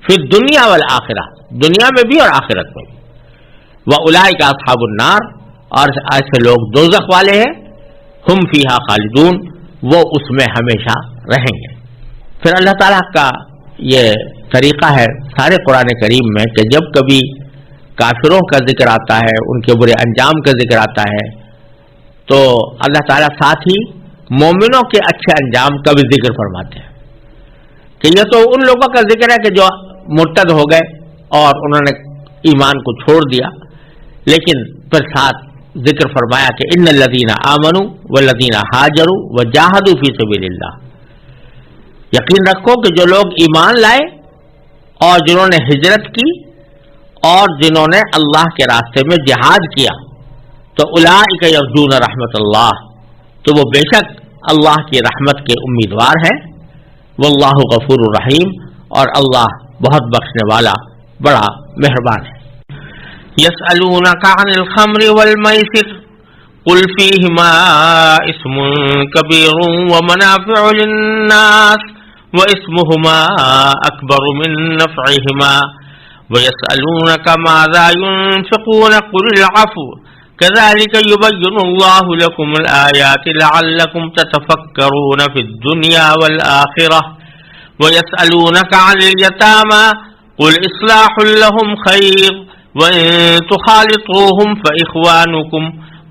پھر دنیا والآخرہ، دنیا میں بھی اور آخرت میں بھی، وَأُولَٰئِكَ أَصْحَابُ النَّارِ، اور ایسے لوگ دوزخ والے ہیں، ہم فیہا خالدون، وہ اس میں ہمیشہ رہیں گے۔ پھر اللہ تعالیٰ کا یہ طریقہ ہے سارے قرآن کریم میں کہ جب کبھی کافروں کا ذکر آتا ہے، ان کے برے انجام کا ذکر آتا ہے، تو اللہ تعالیٰ ساتھ ہی مومنوں کے اچھے انجام کا بھی ذکر فرماتے ہیں کہ یہ تو ان لوگوں کا ذکر ہے کہ جو مرتد ہو گئے اور انہوں نے ایمان کو چھوڑ دیا، لیکن پھر ساتھ ذکر فرمایا کہ ان الذین آمنوا والذین ہاجروا وجاہدوا فی سبیل اللہ، یقین رکھو کہ جو لوگ ایمان لائے اور جنہوں نے ہجرت کی اور جنہوں نے اللہ کے راستے میں جہاد کیا، تو اولئک یرجون رحمت اللہ، تو وہ بے شک اللہ کی رحمت کے امیدوار ہیں، واللہ غفور الرحیم، اور اللہ بہت بخشنے والا بڑا مہربان ہے۔ یسألونک عن الخمر والمیسر قل فیہما اسم کبیر ومنافع للناس واسمهما اکبر من نفعہما ویسألونک ماذا ينفقون قل العفو كذلك يبين الله لكم الآيات لعلكم تتفكرون في الدنيا والآخرة ويسألونك عن اليتامى قل إصلاح لهم خير وإن تخالطوهم فإخوانكم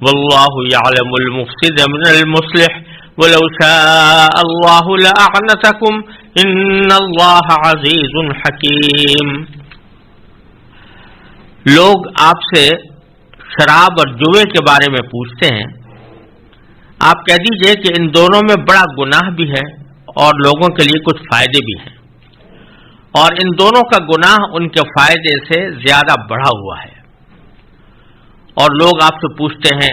والله يعلم المفسد من المصلح ولو شاء الله لأعنتكم إن الله عزيز حكيم۔ لوگ آپ سے شراب اور جوے کے بارے میں پوچھتے ہیں، آپ کہہ دیجئے کہ ان دونوں میں بڑا گناہ بھی ہے اور لوگوں کے لیے کچھ فائدے بھی ہیں، اور ان دونوں کا گناہ ان کے فائدے سے زیادہ بڑھا ہوا ہے، اور لوگ آپ سے پوچھتے ہیں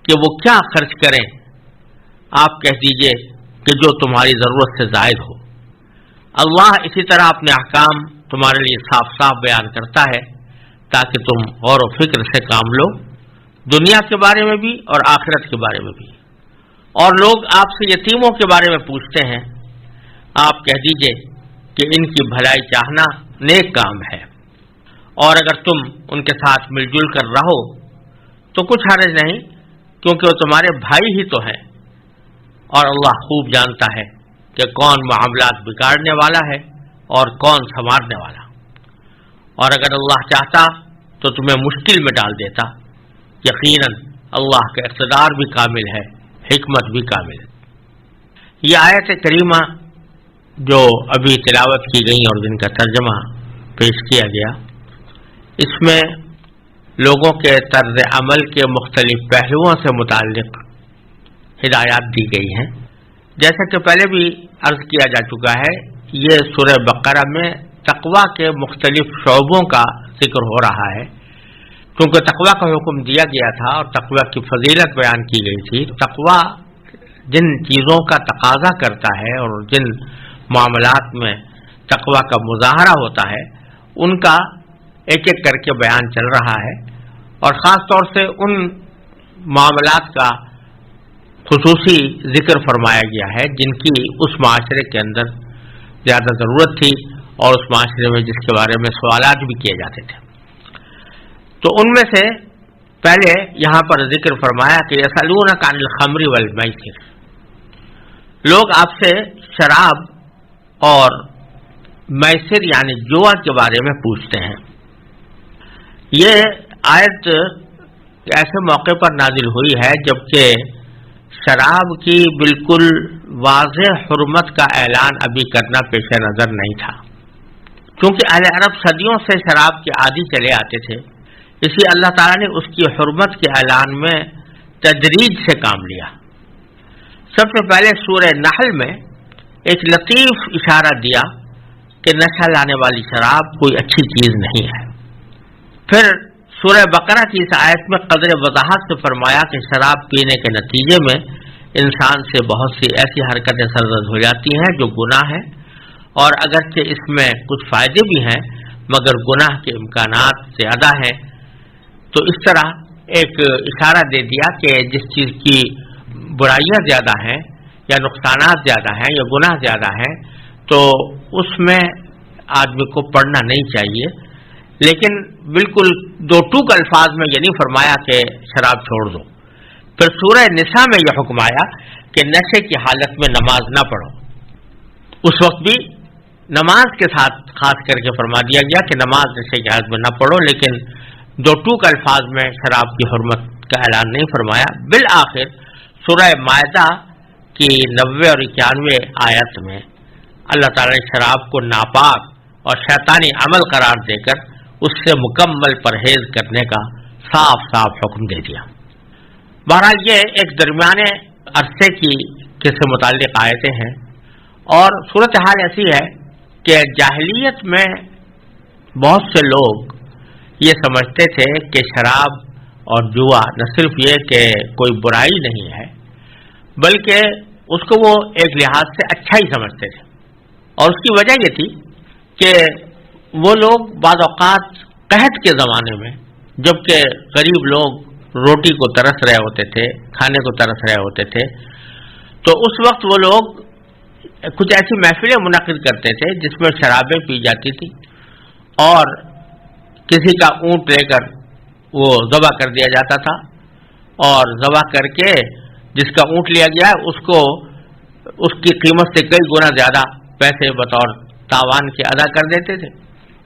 کہ وہ کیا خرچ کریں، آپ کہہ دیجئے کہ جو تمہاری ضرورت سے زائد ہو۔ اللہ اسی طرح اپنے احکام تمہارے لیے صاف صاف بیان کرتا ہے تاکہ تم غور و فکر سے کام لو، دنیا کے بارے میں بھی اور آخرت کے بارے میں بھی۔ اور لوگ آپ سے یتیموں کے بارے میں پوچھتے ہیں، آپ کہہ دیجئے کہ ان کی بھلائی چاہنا نیک کام ہے، اور اگر تم ان کے ساتھ مل جل کر رہو تو کچھ حرج نہیں، کیونکہ وہ تمہارے بھائی ہی تو ہیں، اور اللہ خوب جانتا ہے کہ کون معاملات بگاڑنے والا ہے اور کون سنوارنے والا، اور اگر اللہ چاہتا تو تمہیں مشکل میں ڈال دیتا، یقیناً اللہ کا اقتدار بھی کامل ہے، حکمت بھی کامل ہے۔ یہ آیت کریمہ جو ابھی تلاوت کی گئی اور جن کا ترجمہ پیش کیا گیا، اس میں لوگوں کے طرز عمل کے مختلف پہلوؤں سے متعلق ہدایات دی گئی ہیں۔ جیسا کہ پہلے بھی عرض کیا جا چکا ہے، یہ سورہ بقرہ میں تقویٰ کے مختلف شعبوں کا ذکر ہو رہا ہے، کیونکہ تقویٰ کا حکم دیا گیا تھا اور تقویٰ کی فضیلت بیان کی گئی تھی۔ تقویٰ جن چیزوں کا تقاضا کرتا ہے اور جن معاملات میں تقویٰ کا مظاہرہ ہوتا ہے، ان کا ایک ایک کر کے بیان چل رہا ہے، اور خاص طور سے ان معاملات کا خصوصی ذکر فرمایا گیا ہے جن کی اس معاشرے کے اندر زیادہ ضرورت تھی اور اس معاشرے میں جس کے بارے میں سوالات بھی کیے جاتے تھے۔ تو ان میں سے پہلے یہاں پر ذکر فرمایا کہ یسألونک عن الخمر والمیسر، لوگ آپ سے شراب اور میسر یعنی جوا کے بارے میں پوچھتے ہیں۔ یہ آیت ایسے موقع پر نازل ہوئی ہے جبکہ شراب کی بالکل واضح حرمت کا اعلان ابھی کرنا پیش نظر نہیں تھا، کیونکہ اہل عرب صدیوں سے شراب کے عادی چلے آتے تھے، اسی اللہ تعالیٰ نے اس کی حرمت کے اعلان میں تدریج سے کام لیا۔ سب سے پہلے سورہ نحل میں ایک لطیف اشارہ دیا کہ نشہ لانے والی شراب کوئی اچھی چیز نہیں ہے. پھر سورہ بقرہ کی اس آیت میں قدر وضاحت سے فرمایا کہ شراب پینے کے نتیجے میں انسان سے بہت سی ایسی حرکتیں سرزد ہو جاتی ہیں جو گناہ ہے، اور اگرچہ اس میں کچھ فائدے بھی ہیں مگر گناہ کے امکانات زیادہ ہیں. تو اس طرح ایک اشارہ دے دیا کہ جس چیز کی برائیاں زیادہ ہیں یا نقصانات زیادہ ہیں یا گناہ زیادہ ہیں تو اس میں آدمی کو پڑھنا نہیں چاہیے. لیکن بالکل دو ٹوک الفاظ میں یہ نہیں فرمایا کہ شراب چھوڑ دو. پھر سورہ نساء میں یہ حکم آیا کہ نشے کی حالت میں نماز نہ پڑھو. اس وقت بھی نماز کے ساتھ خاص کر کے فرما دیا گیا کہ نماز نشے کی حالت میں نہ پڑھو، لیکن دو ٹوک الفاظ میں شراب کی حرمت کا اعلان نہیں فرمایا. بالآخر سورہ مائدہ کی 90 اور 91 آیت میں اللہ تعالی نے شراب کو ناپاک اور شیطانی عمل قرار دے کر اس سے مکمل پرہیز کرنے کا صاف صاف حکم دے دیا. بہرحال یہ ایک درمیانے عرصے کی سے متعلق آیتیں ہیں، اور صورتحال ایسی ہے کہ جاہلیت میں بہت سے لوگ یہ سمجھتے تھے کہ شراب اور جوا نہ صرف یہ کہ کوئی برائی نہیں ہے بلکہ اس کو وہ ایک لحاظ سے اچھا ہی سمجھتے تھے. اور اس کی وجہ یہ تھی کہ وہ لوگ بعض اوقات قحط کے زمانے میں جبکہ غریب لوگ روٹی کو ترس رہے ہوتے تھے، کھانے کو ترس رہے ہوتے تھے، تو اس وقت وہ لوگ کچھ ایسی محفلیں منعقد کرتے تھے جس میں شرابیں پی جاتی تھی، اور کسی کا اونٹ لے کر وہ ذبح کر دیا جاتا تھا، اور ذبح کر کے جس کا اونٹ لیا گیا اس کو اس کی قیمت سے کئی گنا زیادہ پیسے بطور تاوان کے ادا کر دیتے تھے،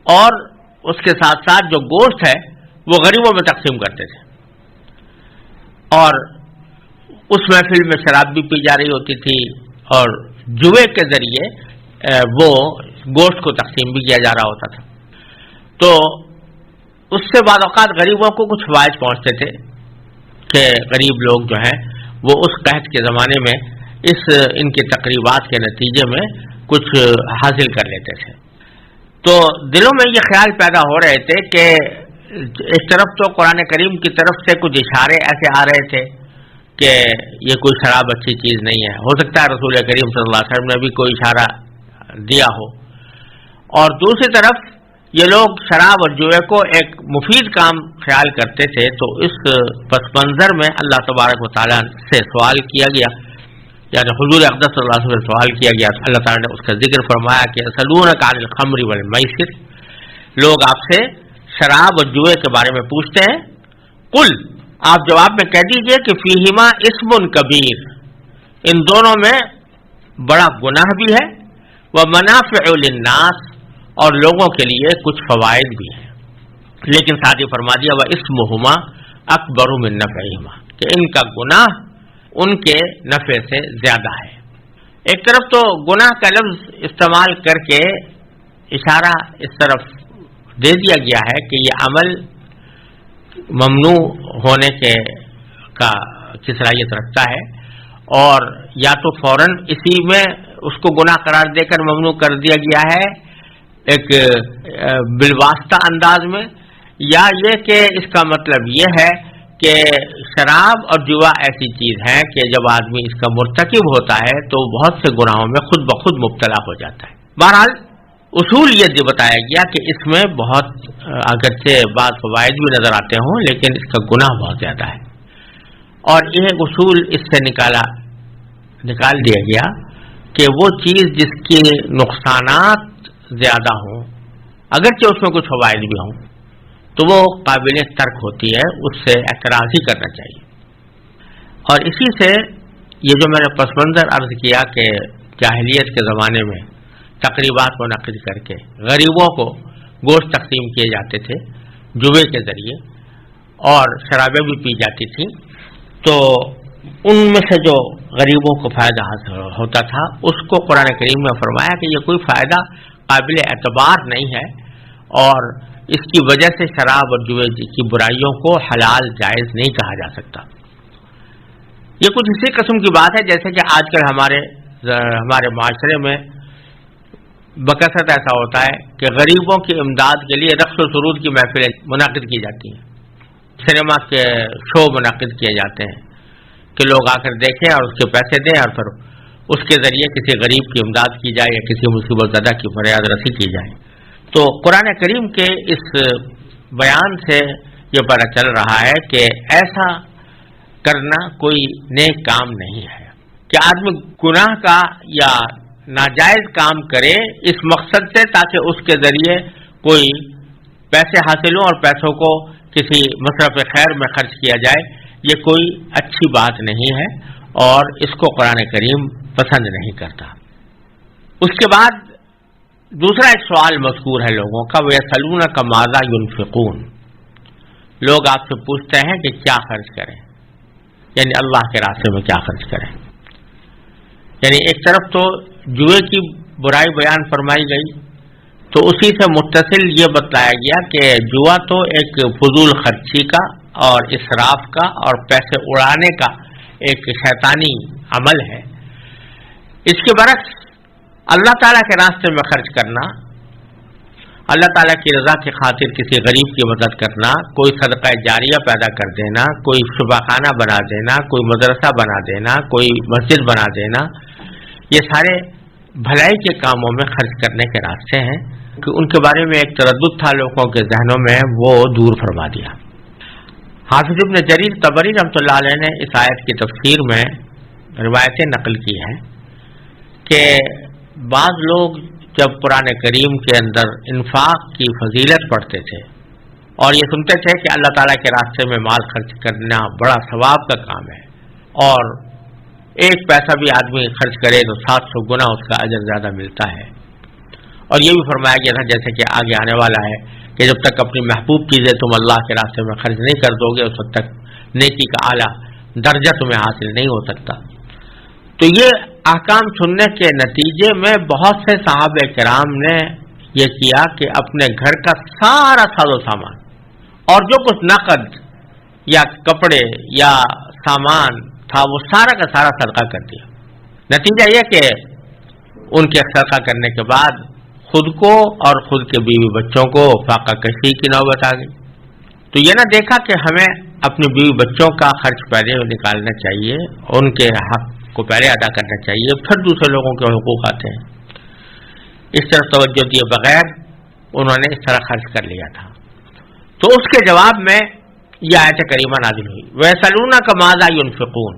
اور اس کے ساتھ ساتھ جو گوشت ہے وہ غریبوں میں تقسیم کرتے تھے. اور اس محفل میں شراب بھی پی جا رہی ہوتی تھی اور جوے کے ذریعے وہ گوشت کو تقسیم بھی کیا جا رہا ہوتا تھا. تو اس سے بعض اوقات غریبوں کو کچھ فوائد پہنچتے تھے کہ غریب لوگ جو ہیں وہ اس قحط کے زمانے میں ان کی تقریبات کے نتیجے میں کچھ حاصل کر لیتے تھے. تو دلوں میں یہ خیال پیدا ہو رہے تھے کہ ایک طرف تو قرآن کریم کی طرف سے کچھ اشارے ایسے آ رہے تھے کہ یہ کوئی شراب اچھی چیز نہیں ہے، ہو سکتا ہے رسول کریم صلی اللہ علیہ وسلم نے بھی کوئی اشارہ دیا ہو، اور دوسری طرف یہ لوگ شراب اور جوئے کو ایک مفید کام خیال کرتے تھے. تو اس پس منظر میں اللہ تبارک و تعالیٰ سے سوال کیا گیا، یعنی حضور اقدس صلی اللہ علیہ وسلم سے سوال کیا گیا. اللہ تعالیٰ نے اس کا ذکر فرمایا کہ یسألونک عن الخمر والمیسر، لوگ آپ سے شراب اور جوئے کے بارے میں پوچھتے ہیں. قل، آپ جواب میں کہہ دیجئے کہ فیہما اسم کبیر، ان دونوں میں بڑا گناہ بھی ہے، ومنافع للناس، اور لوگوں کے لیے کچھ فوائد بھی ہیں. لیکن ساتھ ہی فرما دیا واسمہما اکبر من نفعہما، کہ ان کا گناہ ان کے نفع سے زیادہ ہے. ایک طرف تو گناہ کا لفظ استعمال کر کے اشارہ اس طرف دے دیا گیا ہے کہ یہ عمل ممنوع ہونے کی صلاحیت رکھتا ہے، اور یا تو فوراً اسی میں اس کو گناہ قرار دے کر ممنوع کر دیا گیا ہے ایک بالواسطہ انداز میں، یا یہ کہ اس کا مطلب یہ ہے کہ شراب اور جوا ایسی چیز ہے کہ جب آدمی اس کا مرتکب ہوتا ہے تو بہت سے گناہوں میں خود بخود مبتلا ہو جاتا ہے. بہرحال اصول یہ بتایا گیا کہ اس میں بہت اگرچہ بعض فوائد بھی نظر آتے ہوں لیکن اس کا گناہ بہت زیادہ ہے. اور یہ اصول اس سے نکال دیا گیا کہ وہ چیز جس کے نقصانات زیادہ ہوں اگرچہ اس میں کچھ فوائد بھی ہوں تو وہ قابل ترک ہوتی ہے، اس سے اعتراض ہی کرنا چاہیے. اور اسی سے یہ جو میں نے پس منظر عرض کیا کہ جاہلیت کے زمانے میں تقریبات منعقد کر کے غریبوں کو گوشت تقسیم کیے جاتے تھے جوے کے ذریعے، اور شرابیں بھی پی جاتی تھیں، تو ان میں سے جو غریبوں کو فائدہ حاصل ہوتا تھا اس کو قرآن کریم میں فرمایا کہ یہ کوئی فائدہ قابل اعتبار نہیں ہے، اور اس کی وجہ سے شراب اور جوے کی برائیوں کو حلال جائز نہیں کہا جا سکتا. یہ کچھ اسی قسم کی بات ہے جیسے کہ آج کل ہمارے ہمارے معاشرے میں بکثرت ایسا ہوتا ہے کہ غریبوں کی امداد کے لیے رقص و سرود کی محفلیں منعقد کی جاتی ہیں، سنیما کے شو منعقد کیے جاتے ہیں کہ لوگ آ کر دیکھیں اور اس کے پیسے دیں اور پھر اس کے ذریعے کسی غریب کی امداد کی جائے یا کسی مصیبت زدہ کی فریاد رسی کی جائے۔ تو قرآن کریم کے اس بیان سے یہ پتہ چل رہا ہے کہ ایسا کرنا کوئی نیک کام نہیں ہے کہ آدمی گناہ کا یا ناجائز کام کرے اس مقصد سے تاکہ اس کے ذریعے کوئی پیسے حاصل ہوں اور پیسوں کو کسی مصرف خیر میں خرچ کیا جائے، یہ کوئی اچھی بات نہیں ہے اور اس کو قرآن کریم پسند نہیں کرتا۔ اس کے بعد دوسرا ایک سوال مذکور ہے لوگوں کا، وَيَسْأَلُونَكَ مَاذَا يُنْفِقُونَ، لوگ آپ سے پوچھتے ہیں کہ کیا خرچ کریں، یعنی اللہ کے راستے میں کیا خرچ کریں۔ یعنی ایک طرف تو جوئے کی برائی بیان فرمائی گئی، تو اسی سے متصل یہ بتایا گیا کہ جوا تو ایک فضول خرچی کا اور اسراف کا اور پیسے اڑانے کا ایک شیطانی عمل ہے۔ اس کے برعکس اللہ تعالیٰ کے راستے میں خرچ کرنا، اللہ تعالیٰ کی رضا کی خاطر کسی غریب کی مدد کرنا، کوئی صدقہ جاریہ پیدا کر دینا، کوئی شفا خانہ بنا دینا، کوئی مدرسہ بنا دینا، کوئی مسجد بنا دینا، یہ سارے بھلائی کے کاموں میں خرچ کرنے کے راستے ہیں کہ ان کے بارے میں ایک تردد تھا لوگوں کے ذہنوں میں، وہ دور فرما دیا۔ حافظ ابن جریر طبری رحمۃ اللہ علیہ نے اس آیت کی تفسیر میں روایتیں نقل کی ہیں کہ بعض لوگ جب قرآن کریم کے اندر انفاق کی فضیلت پڑھتے تھے اور یہ سنتے تھے کہ اللہ تعالیٰ کے راستے میں مال خرچ کرنا بڑا ثواب کا کام ہے اور ایک پیسہ بھی آدمی خرچ کرے تو 700 گنا اس کا اجر زیادہ ملتا ہے، اور یہ بھی فرمایا گیا تھا جیسے کہ آگے آنے والا ہے کہ جب تک اپنی محبوب چیزیں تم اللہ کے راستے میں خرچ نہیں کر دو گے اس وقت تک نیکی کا اعلیٰ درجہ تمہیں حاصل نہیں ہو سکتا۔ تو یہ احکام سننے کے نتیجے میں بہت سے صحابہ کرام نے یہ کیا کہ اپنے گھر کا سارا ساز و سامان اور جو کچھ نقد یا کپڑے یا سامان تھا وہ سارا کا سارا صدقہ کر دیا۔ نتیجہ یہ کہ ان کے صدقہ کرنے کے بعد خود کو اور خود کے بیوی بچوں کو فاقہ کشی کی نوبت آ گئی۔ تو یہ نہ دیکھا کہ ہمیں اپنے بیوی بچوں کا خرچ پہلے نکالنا چاہیے، ان کے حق کو پہلے ادا کرنا چاہیے، پھر دوسرے لوگوں کے حقوق آتے ہیں۔ اس طرح توجہ دیے بغیر انہوں نے اس طرح خرچ کر لیا تھا۔ تو اس کے جواب میں یہ آیت کریمہ نازل ہوئی، وَيَسْأَلُونَكَ مَاذَا يُنْفِقُونَ،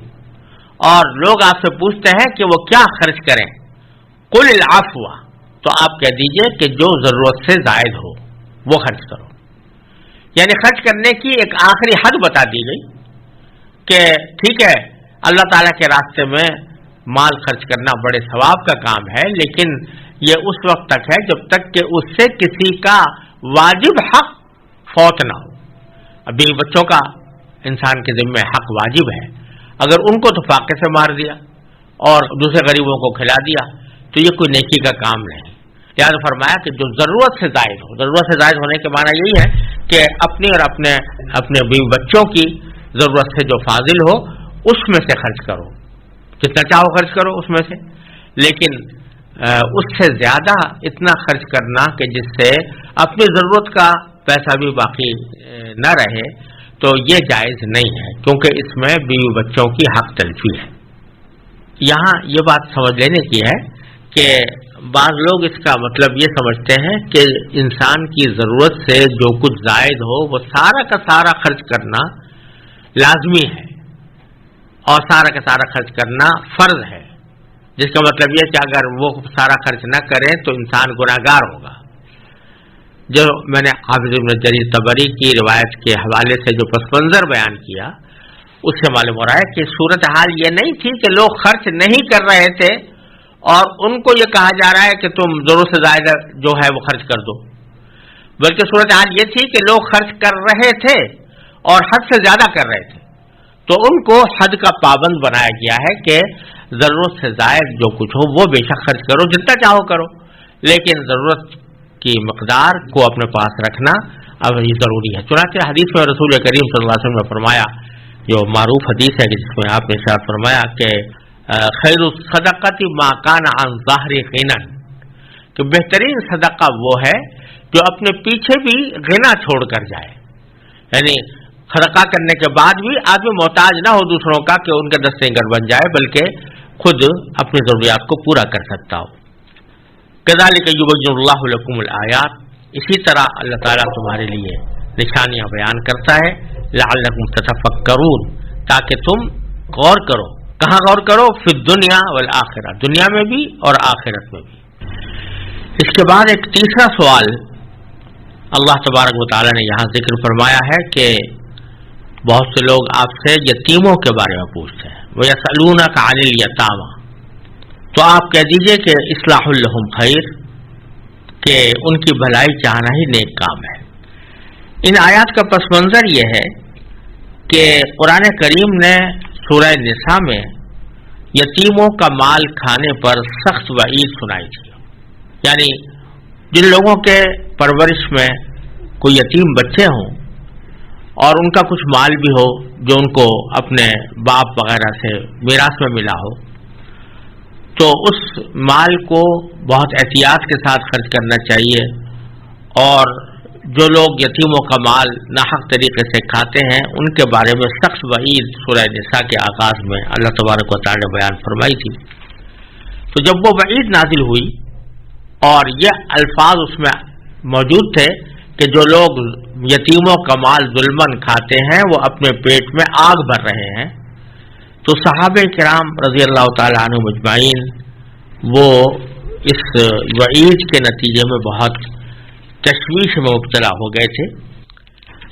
اور لوگ آپ سے پوچھتے ہیں کہ وہ کیا خرچ کریں، قُلِ الْعَفْوَ، تو آپ کہہ دیجئے کہ جو ضرورت سے زائد ہو وہ خرچ کرو۔ یعنی خرچ کرنے کی ایک آخری حد بتا دی گئی کہ ٹھیک ہے اللہ تعالیٰ کے راستے میں مال خرچ کرنا بڑے ثواب کا کام ہے، لیکن یہ اس وقت تک ہے جب تک کہ اس سے کسی کا واجب حق فوت نہ ہو۔ ابھی بچوں کا انسان کے ذمہ حق واجب ہے، اگر ان کو تو فاقے سے مار دیا اور دوسرے غریبوں کو کھلا دیا تو یہ کوئی نیکی کا کام نہیں۔ لہٰذا فرمایا کہ جو ضرورت سے زائد ہو، ضرورت سے زائد ہونے کے معنی یہی ہے کہ اپنی اور اپنے بیوی بچوں کی ضرورت سے جو فاضل ہو اس میں سے خرچ کرو، جتنا چاہو خرچ کرو اس میں سے، لیکن اس سے زیادہ اتنا خرچ کرنا کہ جس سے اپنی ضرورت کا پیسہ بھی باقی نہ رہے، تو یہ جائز نہیں ہے، کیونکہ اس میں بیوی بچوں کی حق تلفی ہے۔ یہاں یہ بات سمجھ لینے کی ہے کہ بعض لوگ اس کا مطلب یہ سمجھتے ہیں کہ انسان کی ضرورت سے جو کچھ زائد ہو وہ سارا کا سارا خرچ کرنا لازمی ہے اور سارا کا سارا خرچ کرنا فرض ہے، جس کا مطلب یہ کہ اگر وہ سارا خرچ نہ کریں تو انسان گناہگار ہوگا۔ جو میں نے حافظ ابن جریر طبری کی روایت کے حوالے سے جو پس منظر بیان کیا اس سے معلوم ہو رہا ہے کہ صورتحال یہ نہیں تھی کہ لوگ خرچ نہیں کر رہے تھے اور ان کو یہ کہا جا رہا ہے کہ تم ضرورت سے زائد جو ہے وہ خرچ کر دو، بلکہ صورتحال یہ تھی کہ لوگ خرچ کر رہے تھے اور حد سے زیادہ کر رہے تھے، تو ان کو حد کا پابند بنایا گیا ہے کہ ضرورت سے زائد جو کچھ ہو وہ بے شک خرچ کرو، جتنا چاہو کرو، لیکن ضرورت کی مقدار کو اپنے پاس رکھنا اب یہ ضروری ہے۔ چنانچہ حدیث میں رسول کریم صلی اللہ علیہ وسلم نے فرمایا، جو معروف حدیث ہے کہ جس میں آپ نے ارشاد فرمایا کہ خیر الصدقۃ ما کان عن ظہر غنی، کہ بہترین صدقہ وہ ہے جو اپنے پیچھے بھی غنا چھوڑ کر جائے، یعنی صدقہ کرنے کے بعد بھی آدمی محتاج نہ ہو دوسروں کا کہ ان کے دستے گر بن جائے، بلکہ خود اپنی ضروریات کو پورا کر سکتا ہو۔ کذالک یبین اللہ لکم الآیات، اسی طرح اللہ تعالیٰ تمہارے لیے نشانیاں بیان کرتا ہے، لعلکم تتفکرون، تاکہ تم غور کرو۔ کہاں غور کرو؟ فی الدنیا والآخرہ، دنیا میں بھی اور آخرت میں بھی۔ اس کے بعد ایک تیسرا سوال اللہ تبارک و تعالیٰ نے یہاں ذکر فرمایا ہے کہ بہت سے لوگ آپ سے یتیموں کے بارے میں پوچھتے ہیں، وَيَسْأَلُونَكَ عَنِ الْيَتَامَى، تو آپ کہہ دیجئے کہ اصلاح لہم خیر، کہ ان کی بھلائی چاہنا ہی نیک کام ہے۔ ان آیات کا پس منظر یہ ہے کہ قرآن کریم نے سورہ نساء میں یتیموں کا مال کھانے پر سخت وعید سنائی تھی، یعنی جن لوگوں کے پرورش میں کوئی یتیم بچے ہوں اور ان کا کچھ مال بھی ہو جو ان کو اپنے باپ وغیرہ سے میراث میں ملا ہو، تو اس مال کو بہت احتیاط کے ساتھ خرچ کرنا چاہیے، اور جو لوگ یتیموں کا مال ناحق طریقے سے کھاتے ہیں ان کے بارے میں سخت وعید سورہ نساء کے آغاز میں اللہ تبارک و تعالی نے بیان فرمائی تھی۔ تو جب وہ وعید نازل ہوئی اور یہ الفاظ اس میں موجود تھے کہ جو لوگ یتیموں کا مال ظلماً کھاتے ہیں وہ اپنے پیٹ میں آگ بھر رہے ہیں، تو صحابہ کرام رضی اللہ تعالیٰ عنہ مجمعین وہ اس وعید کے نتیجے میں بہت تشویش میں مبتلا ہو گئے تھے۔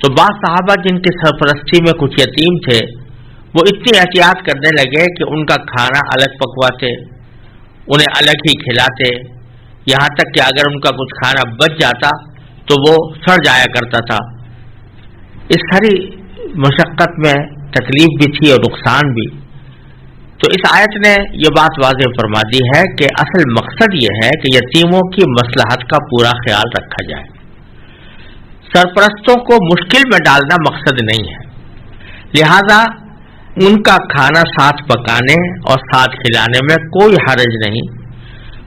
تو بعض صحابہ جن کی سرپرستی میں کچھ یتیم تھے وہ اتنی احتیاط کرنے لگے کہ ان کا کھانا الگ پکواتے، انہیں الگ ہی کھلاتے، یہاں تک کہ اگر ان کا کچھ کھانا بچ جاتا تو وہ سڑ جایا کرتا تھا۔ اس ساری مشقت میں تکلیف بھی تھی اور نقصان بھی۔ تو اس آیت نے یہ بات واضح فرما دی ہے کہ اصل مقصد یہ ہے کہ یتیموں کی مصلحت کا پورا خیال رکھا جائے، سرپرستوں کو مشکل میں ڈالنا مقصد نہیں ہے، لہذا ان کا کھانا ساتھ پکانے اور ساتھ کھلانے میں کوئی حرج نہیں،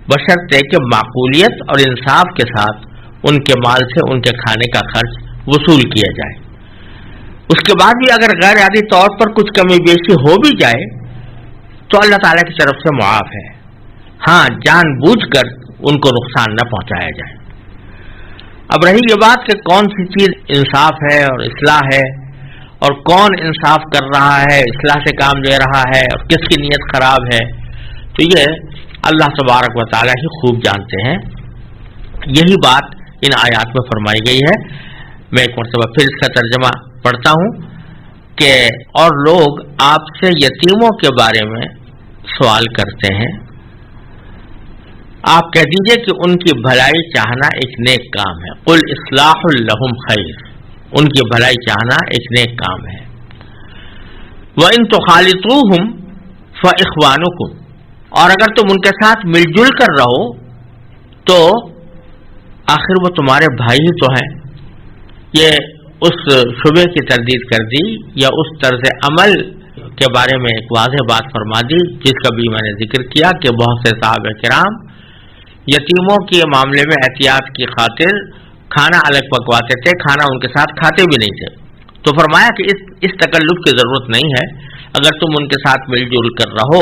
بشرطے کہ معقولیت اور انصاف کے ساتھ ان کے مال سے ان کے کھانے کا خرچ وصول کیا جائے۔ اس کے بعد بھی اگر غیر عادی طور پر کچھ کمی بیشی ہو بھی جائے تو اللہ تعالیٰ کی طرف سے معاف ہے، ہاں جان بوجھ کر ان کو نقصان نہ پہنچایا جائے۔ اب رہی یہ بات کہ کون سی چیز انصاف ہے اور اصلاح ہے، اور کون انصاف کر رہا ہے، اصلاح سے کام لے رہا ہے، اور کس کی نیت خراب ہے، تو یہ اللہ تبارک و تعالیٰ ہی خوب جانتے ہیں۔ یہی بات ان آیات میں فرمائی گئی ہے۔ میں ایک مرتبہ پھر اس کا ترجمہ پڑھتا ہوں کہ اور لوگ آپ سے یتیموں کے بارے میں سوال کرتے ہیں، آپ کہہ دیجئے کہ ان کی بھلائی چاہنا ایک نیک کام ہے، قل اصلاح لہم خیر، ان کی بھلائی چاہنا ایک نیک کام ہے۔ وَإِن تُخَالِطُوهُمْ فَإِخْوَانُكُمْ، اور اگر تم ان کے ساتھ مل جل کر رہو تو آخر وہ تمہارے بھائی ہی تو ہیں۔ یہ اس شبے کی تردید کر دی یا اس طرز عمل کے بارے میں ایک واضح بات فرما دی جس کا بھی میں نے ذکر کیا کہ بہت سے صحابہ کرام یتیموں کے معاملے میں احتیاط کی خاطر کھانا الگ پکواتے تھے، کھانا ان کے ساتھ کھاتے بھی نہیں تھے۔ تو فرمایا کہ اس تکلف کی ضرورت نہیں ہے، اگر تم ان کے ساتھ مل جل کر رہو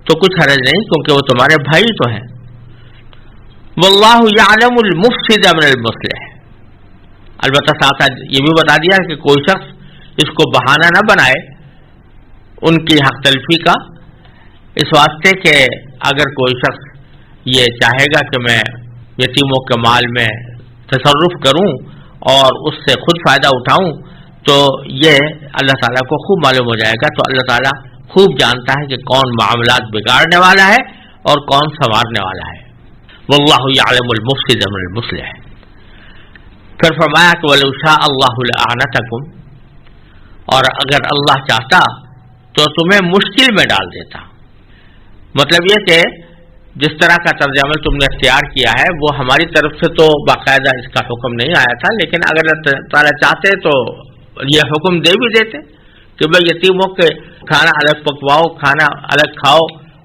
تو کچھ حرج نہیں، کیونکہ وہ تمہارے بھائی تو ہیں۔ واللہ یعلم المفسد من المصلح، البتہ ساتھ یہ بھی بتا دیا کہ کوئی شخص اس کو بہانہ نہ بنائے ان کی حق تلفی کا، اس واسطے کہ اگر کوئی شخص یہ چاہے گا کہ میں یتیموں کے مال میں تصرف کروں اور اس سے خود فائدہ اٹھاؤں تو یہ اللہ تعالیٰ کو خوب معلوم ہو جائے گا۔ تو اللہ تعالیٰ خوب جانتا ہے کہ کون معاملات بگاڑنے والا ہے اور کون سنوارنے والا ہے۔ واللہ یعلم المفسد من المصلح۔ پھر فرمایا کہ وَلَوْ شَاءَ اللَّهُ لَأَعْنَتَكُمْ، اور اگر اللہ چاہتا تو تمہیں مشکل میں ڈال دیتا۔ مطلب یہ کہ جس طرح کا طرز عمل تم نے اختیار کیا ہے وہ ہماری طرف سے تو باقاعدہ اس کا حکم نہیں آیا تھا، لیکن اگر اللہ تعالیٰ چاہتے تو یہ حکم دے بھی دیتے کہ بھائی یتیموں کے کھانا الگ پکواؤ، کھانا الگ کھاؤ،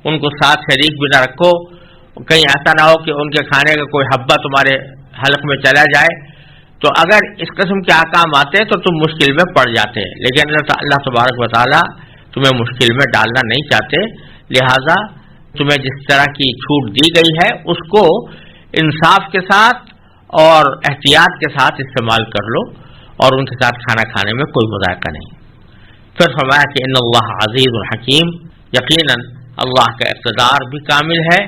ان کو ساتھ شریک بھی نہ رکھو، کہیں ایسا نہ ہو کہ ان کے کھانے کا کوئی حبہ تمہارے حلق میں چلا جائے. تو اگر اس قسم کے احکام آتے تو تم مشکل میں پڑ جاتے، لیکن اللہ تبارک و تعالیٰ تمہیں مشکل میں ڈالنا نہیں چاہتے، لہذا تمہیں جس طرح کی چھوٹ دی گئی ہے اس کو انصاف کے ساتھ اور احتیاط کے ساتھ استعمال کر لو، اور ان کے ساتھ کھانا کھانے میں کوئی مذائقہ نہیں. پھر فرمایا کہ ان اللہ عزیز الحکیم، یقیناً اللہ کا اقتدار بھی کامل ہے،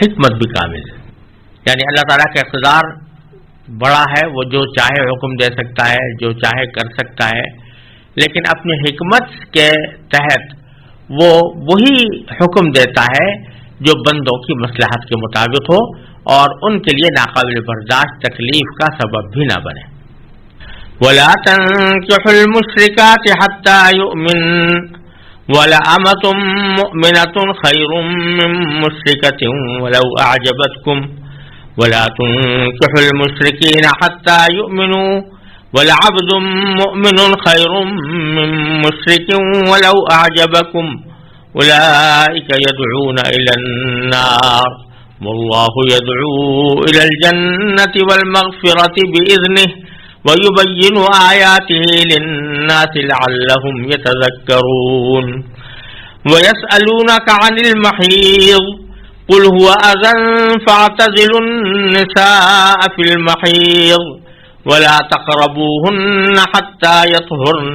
حکمت بھی کامل ہے. یعنی اللہ تعالیٰ کا اقتدار بڑا ہے، وہ جو چاہے حکم دے سکتا ہے، جو چاہے کر سکتا ہے، لیکن اپنی حکمت کے تحت وہ وہی حکم دیتا ہے جو بندوں کی مصلحت کے مطابق ہو اور ان کے لیے ناقابل برداشت تکلیف کا سبب بھی نہ بنے. وَلَا تَنكِحُوا الْمُشْرِكَاتِ حَتَّى يُؤْمِنَّ وَلَأَمَةٌ مُؤْمِنَةٌ خَيْرٌ مِّن مُّشْرِكَةٍ وَلَوْ أَعْجَبَتْكُمْ وَلَا تُنكِحُوا الْمُشْرِكِينَ حَتَّى يُؤْمِنُوا وَلَعَبْدٌ مُؤْمِنٌ خَيْرٌ مِّن مُّشْرِكٍ وَلَوْ أَعْجَبَكُمْ أُولَٰئِكَ يَدْعُونَ إِلَى النَّارِ وَاللَّهُ يَدْعُو إِلَى الْجَنَّةِ وَالْمَغْفِرَةِ بِإِذْنِهِ وَيُبَيِّنُ آيَاتِهِ لِلنَّاسِ لَعَلَّهُمْ يَتَذَكَّرُونَ. وَيَسْأَلُونَكَ عَنِ الْمَحِيضِ قُلْ هُوَ أَذًى فَاعْتَزِلُوا النِّسَاءَ فِي الْمَحِيضِ وَلَا تَقْرَبُوهُنَّ حَتَّى يَطْهُرْنَ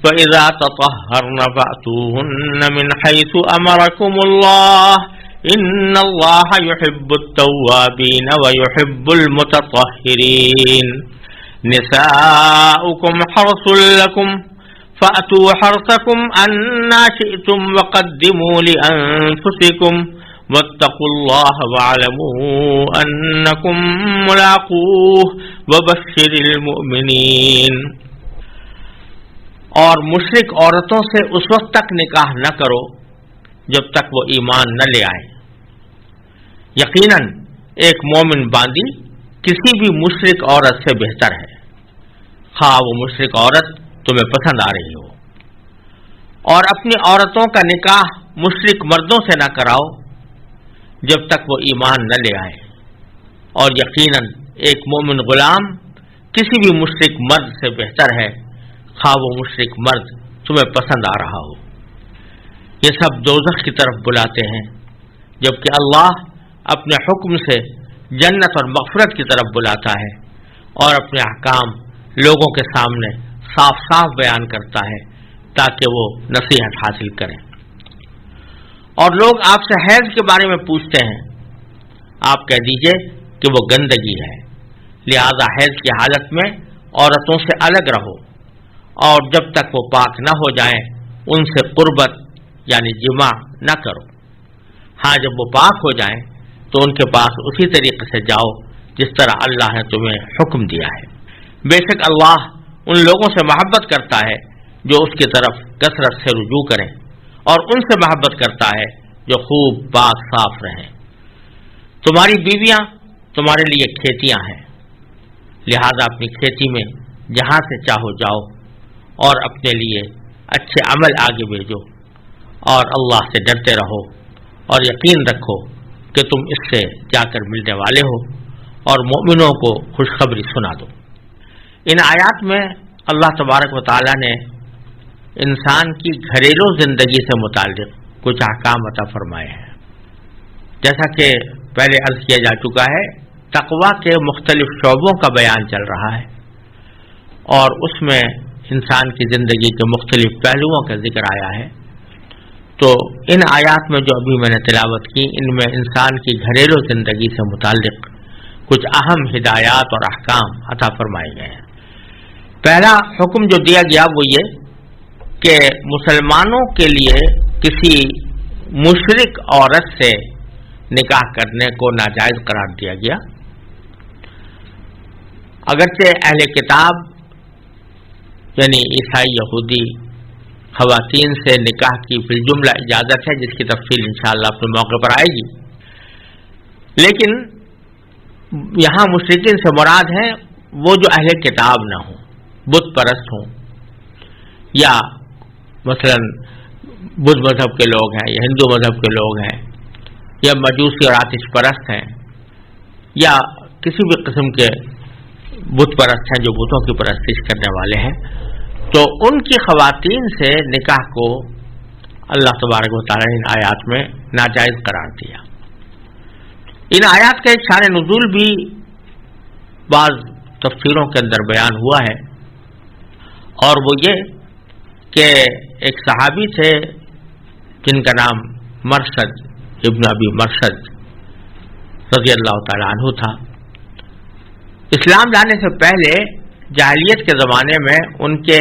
فَإِذَا تَطَهَّرْنَ فَأْتُوهُنَّ مِنْ حَيْثُ أَمَرَكُمُ اللَّهُ إِنَّ اللَّهَ يُحِبُّ التَّوَّابِينَ وَيُحِبُّ الْمُتَطَهِّرِينَ. نِسَاؤُكُمْ حَرْثٌ لَكُمْ فَأْتُوا حَرْثَكُمْ أَنَّىٰ شِئْتُمْ وَقَدِّمُوا لِأَنفُسِكُمْ وَاتَّقُوا اللَّهَ وَاعْلَمُوا أَنَّكُمْ مُلَاقُوهُ وَبَشِّرِ الْمُؤْمِنِينَ. اور مشرک عورتوں سے اس وقت تک نکاح نہ کرو جب تک وہ ایمان نہ لے آئے. یقیناً ایک مومن باندی کسی بھی مشرک عورت سے بہتر ہے، خواہ وہ مشرک عورت تمہیں پسند آ رہی ہو. اور اپنی عورتوں کا نکاح مشرک مردوں سے نہ کراؤ جب تک وہ ایمان نہ لے آئے. اور یقیناً ایک مومن غلام کسی بھی مشرک مرد سے بہتر ہے، خواہ وہ مشرک مرد تمہیں پسند آ رہا ہو. یہ سب دوزخ کی طرف بلاتے ہیں، جبکہ اللہ اپنے حکم سے جنت اور مغفرت کی طرف بلاتا ہے اور اپنے احکام لوگوں کے سامنے صاف صاف بیان کرتا ہے تاکہ وہ نصیحت حاصل کریں. اور لوگ آپ سے حیض کے بارے میں پوچھتے ہیں، آپ کہہ دیجئے کہ وہ گندگی ہے، لہذا حیض کی حالت میں عورتوں سے الگ رہو، اور جب تک وہ پاک نہ ہو جائیں ان سے قربت یعنی جماع نہ کرو. ہاں جب وہ پاک ہو جائیں تو ان کے پاس اسی طریقے سے جاؤ جس طرح اللہ نے تمہیں حکم دیا ہے. بے شک اللہ ان لوگوں سے محبت کرتا ہے جو اس کی طرف کثرت سے رجوع کریں، اور ان سے محبت کرتا ہے جو خوب پاک صاف رہیں. تمہاری بیویاں تمہارے لیے کھیتیاں ہیں، لہذا اپنی کھیتی میں جہاں سے چاہو جاؤ اور اپنے لیے اچھے عمل آگے بھیجو، اور اللہ سے ڈرتے رہو اور یقین رکھو کہ تم اس سے جا کر ملنے والے ہو، اور مومنوں کو خوشخبری سنا دو. ان آیات میں اللہ تبارک و تعالیٰ نے انسان کی گھریلو زندگی سے متعلق کچھ احکام عطا فرمائے ہیں. جیسا کہ پہلے عرض کیا جا چکا ہے، تقویٰ کے مختلف شعبوں کا بیان چل رہا ہے، اور اس میں انسان کی زندگی کے مختلف پہلوؤں کا ذکر آیا ہے. تو ان آیات میں جو ابھی میں نے تلاوت کی، ان میں انسان کی گھریلو زندگی سے متعلق کچھ اہم ہدایات اور احکام عطا فرمائے گئے ہیں. پہلا حکم جو دیا گیا وہ یہ کہ مسلمانوں کے لیے کسی مشرک عورت سے نکاح کرنے کو ناجائز قرار دیا گیا. اگرچہ اہل کتاب یعنی عیسائی یہودی خواتین سے نکاح کی فی الجملہ اجازت ہے، جس کی تفصیل انشاءاللہ اپنے موقع پر آئے گی، لیکن یہاں مشرکین سے مراد ہے وہ جو اہل کتاب نہ ہوں، بت پرست ہوں، یا مثلا بدھ مذہب کے لوگ ہیں یا ہندو مذہب کے لوگ ہیں یا مجوسی اور آتش پرست ہیں یا کسی بھی قسم کے بت پرست ہیں جو بتوں کی پرستش کرنے والے ہیں، تو ان کی خواتین سے نکاح کو اللہ تبارک و تعالیٰ نے ان آیات میں ناجائز قرار دیا۔ ان آیات کا ایک شان نزول بھی بعض تفسیروں کے اندر بیان ہوا ہے، اور وہ یہ کہ ایک صحابی تھے جن کا نام مرثد ابن ابی مرثد رضی اللہ تعالیٰ عنہ تھا۔ اسلام لانے سے پہلے جاہلیت کے زمانے میں ان کے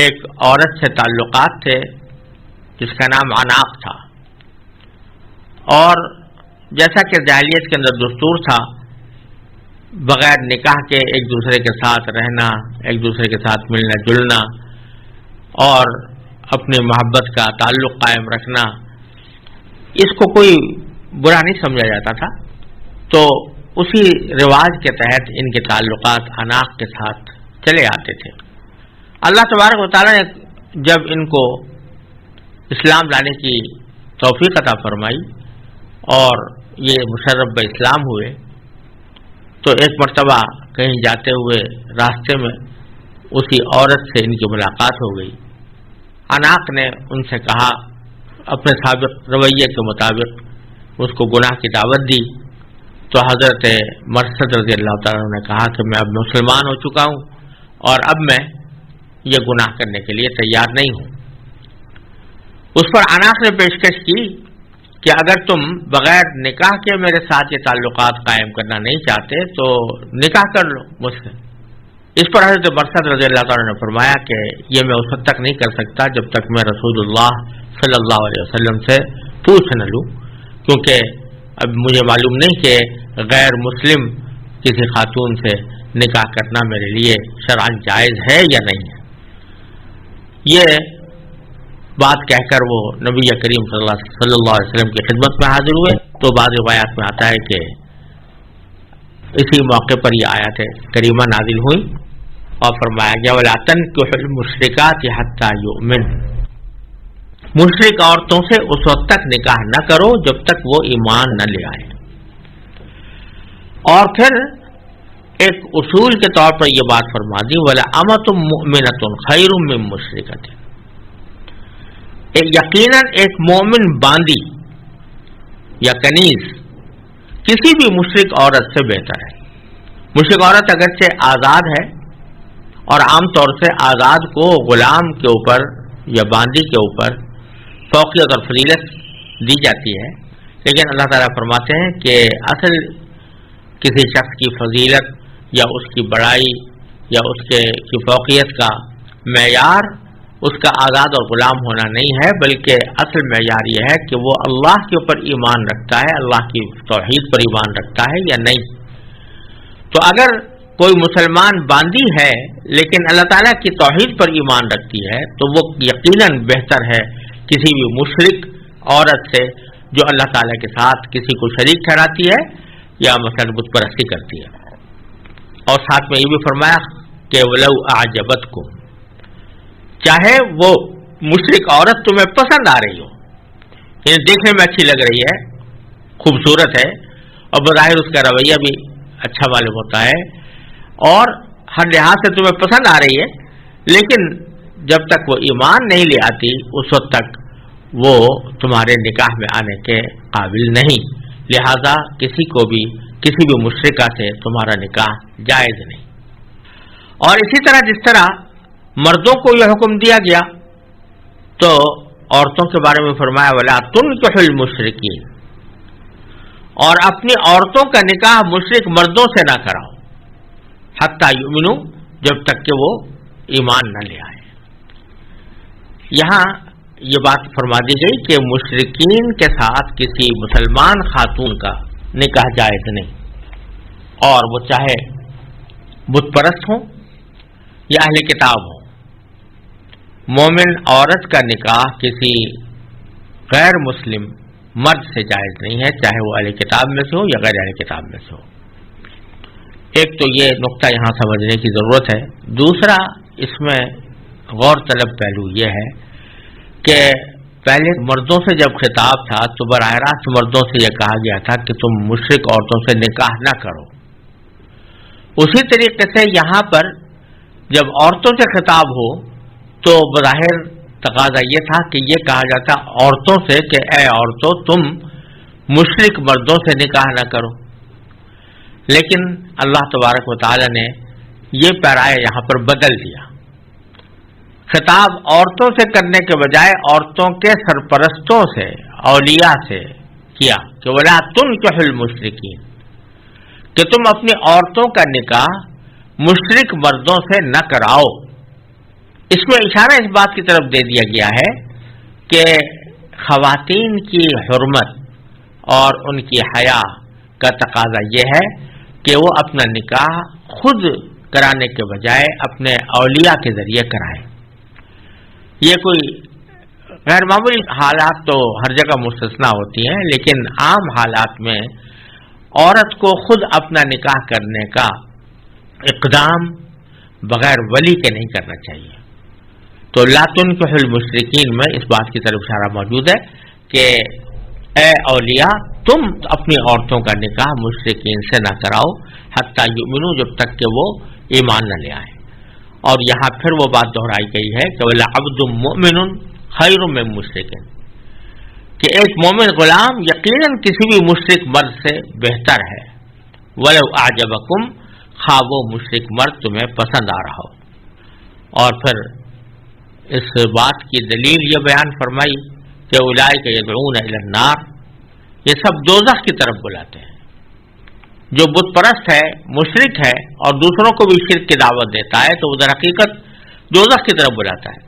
ایک عورت سے تعلقات تھے جس کا نام عناق تھا، اور جیسا کہ جاہلیت کے اندر دستور تھا بغیر نکاح کے ایک دوسرے کے ساتھ رہنا، ایک دوسرے کے ساتھ ملنا جلنا اور اپنی محبت کا تعلق قائم رکھنا، اس کو کوئی برا نہیں سمجھا جاتا تھا، تو اسی رواج کے تحت ان کے تعلقات عناق کے ساتھ چلے آتے تھے۔ اللہ تبارک و تعالیٰ نے جب ان کو اسلام لانے کی توفیق عطا فرمائی اور یہ مشرف باسلام ہوئے، تو ایک مرتبہ کہیں جاتے ہوئے راستے میں اسی عورت سے ان کی ملاقات ہو گئی۔ عناق نے ان سے کہا، اپنے سابق رویے کے مطابق اس کو گناہ کی دعوت دی، تو حضرت مرثد رضی اللہ تعالیٰ عنہ نے کہا کہ میں اب مسلمان ہو چکا ہوں اور اب میں یہ گناہ کرنے کے لیے تیار نہیں ہوں۔ اس پر عناق نے پیشکش کی کہ اگر تم بغیر نکاح کے میرے ساتھ یہ تعلقات قائم کرنا نہیں چاہتے تو نکاح کر لو مجھ سے۔ اس پر حضرت مرثد رضی اللہ تعالیٰ نے فرمایا کہ یہ میں اس وقت تک نہیں کر سکتا جب تک میں رسول اللہ صلی اللہ علیہ وسلم سے پوچھ نہ لوں، کیونکہ اب مجھے معلوم نہیں کہ غیر مسلم کسی خاتون سے نکاح کرنا میرے لیے شرعاً جائز ہے یا نہیں ہے۔ یہ بات کہہ کر وہ نبی کریم صلی اللہ علیہ وسلم کی خدمت میں حاضر ہوئے، تو بعض روایات میں آتا ہے کہ اسی موقع پر یہ آیت کریمہ نازل ہوئی اور فرمایا گیا وَلَا تَنكِحُوا الْمُشْرِكَاتِ حَتَّى يُؤْمِنْ، مشرک عورتوں سے اس وقت تک نکاح نہ کرو جب تک وہ ایمان نہ لے آئے۔ اور پھر ایک اصول کے طور پر یہ بات فرما دی وَلَأَمَةٌ مُؤْمِنَةٌ خَيْرٌ مِّن مُشْرِكَةٍ، یقیناً ایک مومن باندی یا کنیز کسی بھی مشرک عورت سے بہتر ہے۔ مشرک عورت اگرچہ آزاد ہے اور عام طور سے آزاد کو غلام کے اوپر یا باندی کے اوپر فوقیت اور فضیلت دی جاتی ہے، لیکن اللہ تعالیٰ فرماتے ہیں کہ اصل کسی شخص کی فضیلت یا اس کی بڑائی یا اس کی فوقیت کا معیار اس کا آزاد اور غلام ہونا نہیں ہے، بلکہ اصل معیار یہ ہے کہ وہ اللہ کے اوپر ایمان رکھتا ہے، اللہ کی توحید پر ایمان رکھتا ہے یا نہیں۔ تو اگر کوئی مسلمان باندی ہے لیکن اللہ تعالیٰ کی توحید پر ایمان رکھتی ہے تو وہ یقیناً بہتر ہے کسی بھی مشرک عورت سے جو اللہ تعالیٰ کے ساتھ کسی کو شریک ٹھہراتی ہے یا مثلا بت پرستی کرتی ہے۔ اور ساتھ میں یہ بھی فرمایا کہ وَلَوْ أَعْجَبَتْكُمْ، چاہے وہ مشرک عورت تمہیں پسند آ رہی ہو، یعنی دیکھنے میں اچھی لگ رہی ہے، خوبصورت ہے اور بظاہر اس کا رویہ بھی اچھا معلوم ہوتا ہے اور ہر لحاظ سے تمہیں پسند آ رہی ہے، لیکن جب تک وہ ایمان نہیں لے آتی اس وقت تک وہ تمہارے نکاح میں آنے کے قابل نہیں، لہذا کسی بھی مشرکہ سے تمہارا نکاح جائز نہیں۔ اور اسی طرح جس طرح مردوں کو یہ حکم دیا گیا تو عورتوں کے بارے میں فرمایا وَلَا تُنكِحُوا الْمُشْرِكِينَ، اور اپنی عورتوں کا نکاح مشرک مردوں سے نہ کراؤ حتیٰ یؤمنوا، جب تک کہ وہ ایمان نہ لے آئے۔ یہاں یہ بات فرما دی گئی کہ مشرکین کے ساتھ کسی مسلمان خاتون کا نکاح جائز نہیں، اور وہ چاہے بت پرست ہوں یا اہل کتاب ہوں۔ مومن عورت کا نکاح کسی غیر مسلم مرد سے جائز نہیں ہے، چاہے وہ اہل کتاب میں سے ہو یا غیر اہل کتاب میں سے ہو۔ ایک تو یہ نقطہ یہاں سمجھنے کی ضرورت ہے۔ دوسرا اس میں غور طلب پہلو یہ ہے کہ پہلے مردوں سے جب خطاب تھا تو براہ راست مردوں سے یہ کہا گیا تھا کہ تم مشرک عورتوں سے نکاح نہ کرو. اسی طریقے سے یہاں پر جب عورتوں سے خطاب ہو تو بظاہر تقاضا یہ تھا کہ یہ کہا جاتا عورتوں سے کہ اے عورتوں تم مشرک مردوں سے نکاح نہ کرو. لیکن اللہ تبارک و تعالی نے یہ پیرایہ یہاں پر بدل دیا. خطاب عورتوں سے کرنے کے بجائے عورتوں کے سرپرستوں سے اولیاء سے کیا کہ ولا تنکحوا المشرکین، کہ تم اپنی عورتوں کا نکاح مشرک مردوں سے نہ کراؤ. اس میں اشارہ اس بات کی طرف دے دیا گیا ہے کہ خواتین کی حرمت اور ان کی حیا کا تقاضا یہ ہے کہ وہ اپنا نکاح خود کرانے کے بجائے اپنے اولیاء کے ذریعے کرائیں. یہ کوئی غیر معمولی حالات تو ہر جگہ مستثنا ہوتی ہیں، لیکن عام حالات میں عورت کو خود اپنا نکاح کرنے کا اقدام بغیر ولی کے نہیں کرنا چاہیے. تو لا تنکحوا المشرکین میں اس بات کی طرف اشارہ موجود ہے کہ اے اولیاء تم اپنی عورتوں کا نکاح مشرکین سے نہ کراؤ حتی یؤمنوا، جب تک کہ وہ ایمان نہ لے آئیں. اور یہاں پھر وہ بات دہرائی گئی ہے کہ وَلَعَبْدٌ مُؤْمِنٌ خَيْرٌ مِّن مُشْرِكٍ، کہ ایک مومن غلام یقیناً کسی بھی مشرک مرد سے بہتر ہے. وَلَوْ أَعْجَبَكُمْ، خواہ وہ مشرک مرد تمہیں پسند آ رہا ہو. اور پھر اس بات کی دلیل یہ بیان فرمائی کہ اولئک یدعون الی النار، یہ سب دوزخ کی طرف بلاتے ہیں. جو بت پرست ہے، مشرک ہے اور دوسروں کو بھی شرک کی دعوت دیتا ہے تو وہ در حقیقت دوزخ کی طرف بلاتا ہے.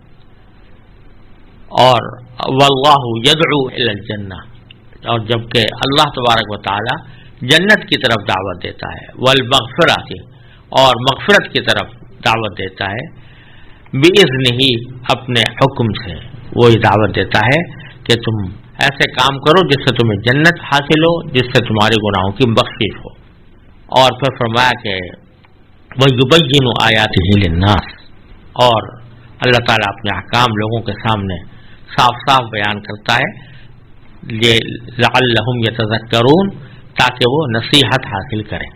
اور واللہ یدعو الی الجنہ، اور جبکہ اللہ تبارک و تعالی جنت کی طرف دعوت دیتا ہے. والمغفرۃ، اور مغفرت کی طرف دعوت دیتا ہے. بِإِذْنِهِ، اپنے حکم سے وہی دعوت دیتا ہے کہ تم ایسے کام کرو جس سے تمہیں جنت حاصل ہو، جس سے تمہارے گناہوں کی بخشش ہو. اور پھر فرمایا کہ وَيُبَيِّنُ آیَاتِهِ لِلنَّاسِ، اور اللہ تعالیٰ اپنے احکام لوگوں کے سامنے صاف صاف بیان کرتا ہے لعلہم یتذکرون، تاکہ وہ نصیحت حاصل کریں.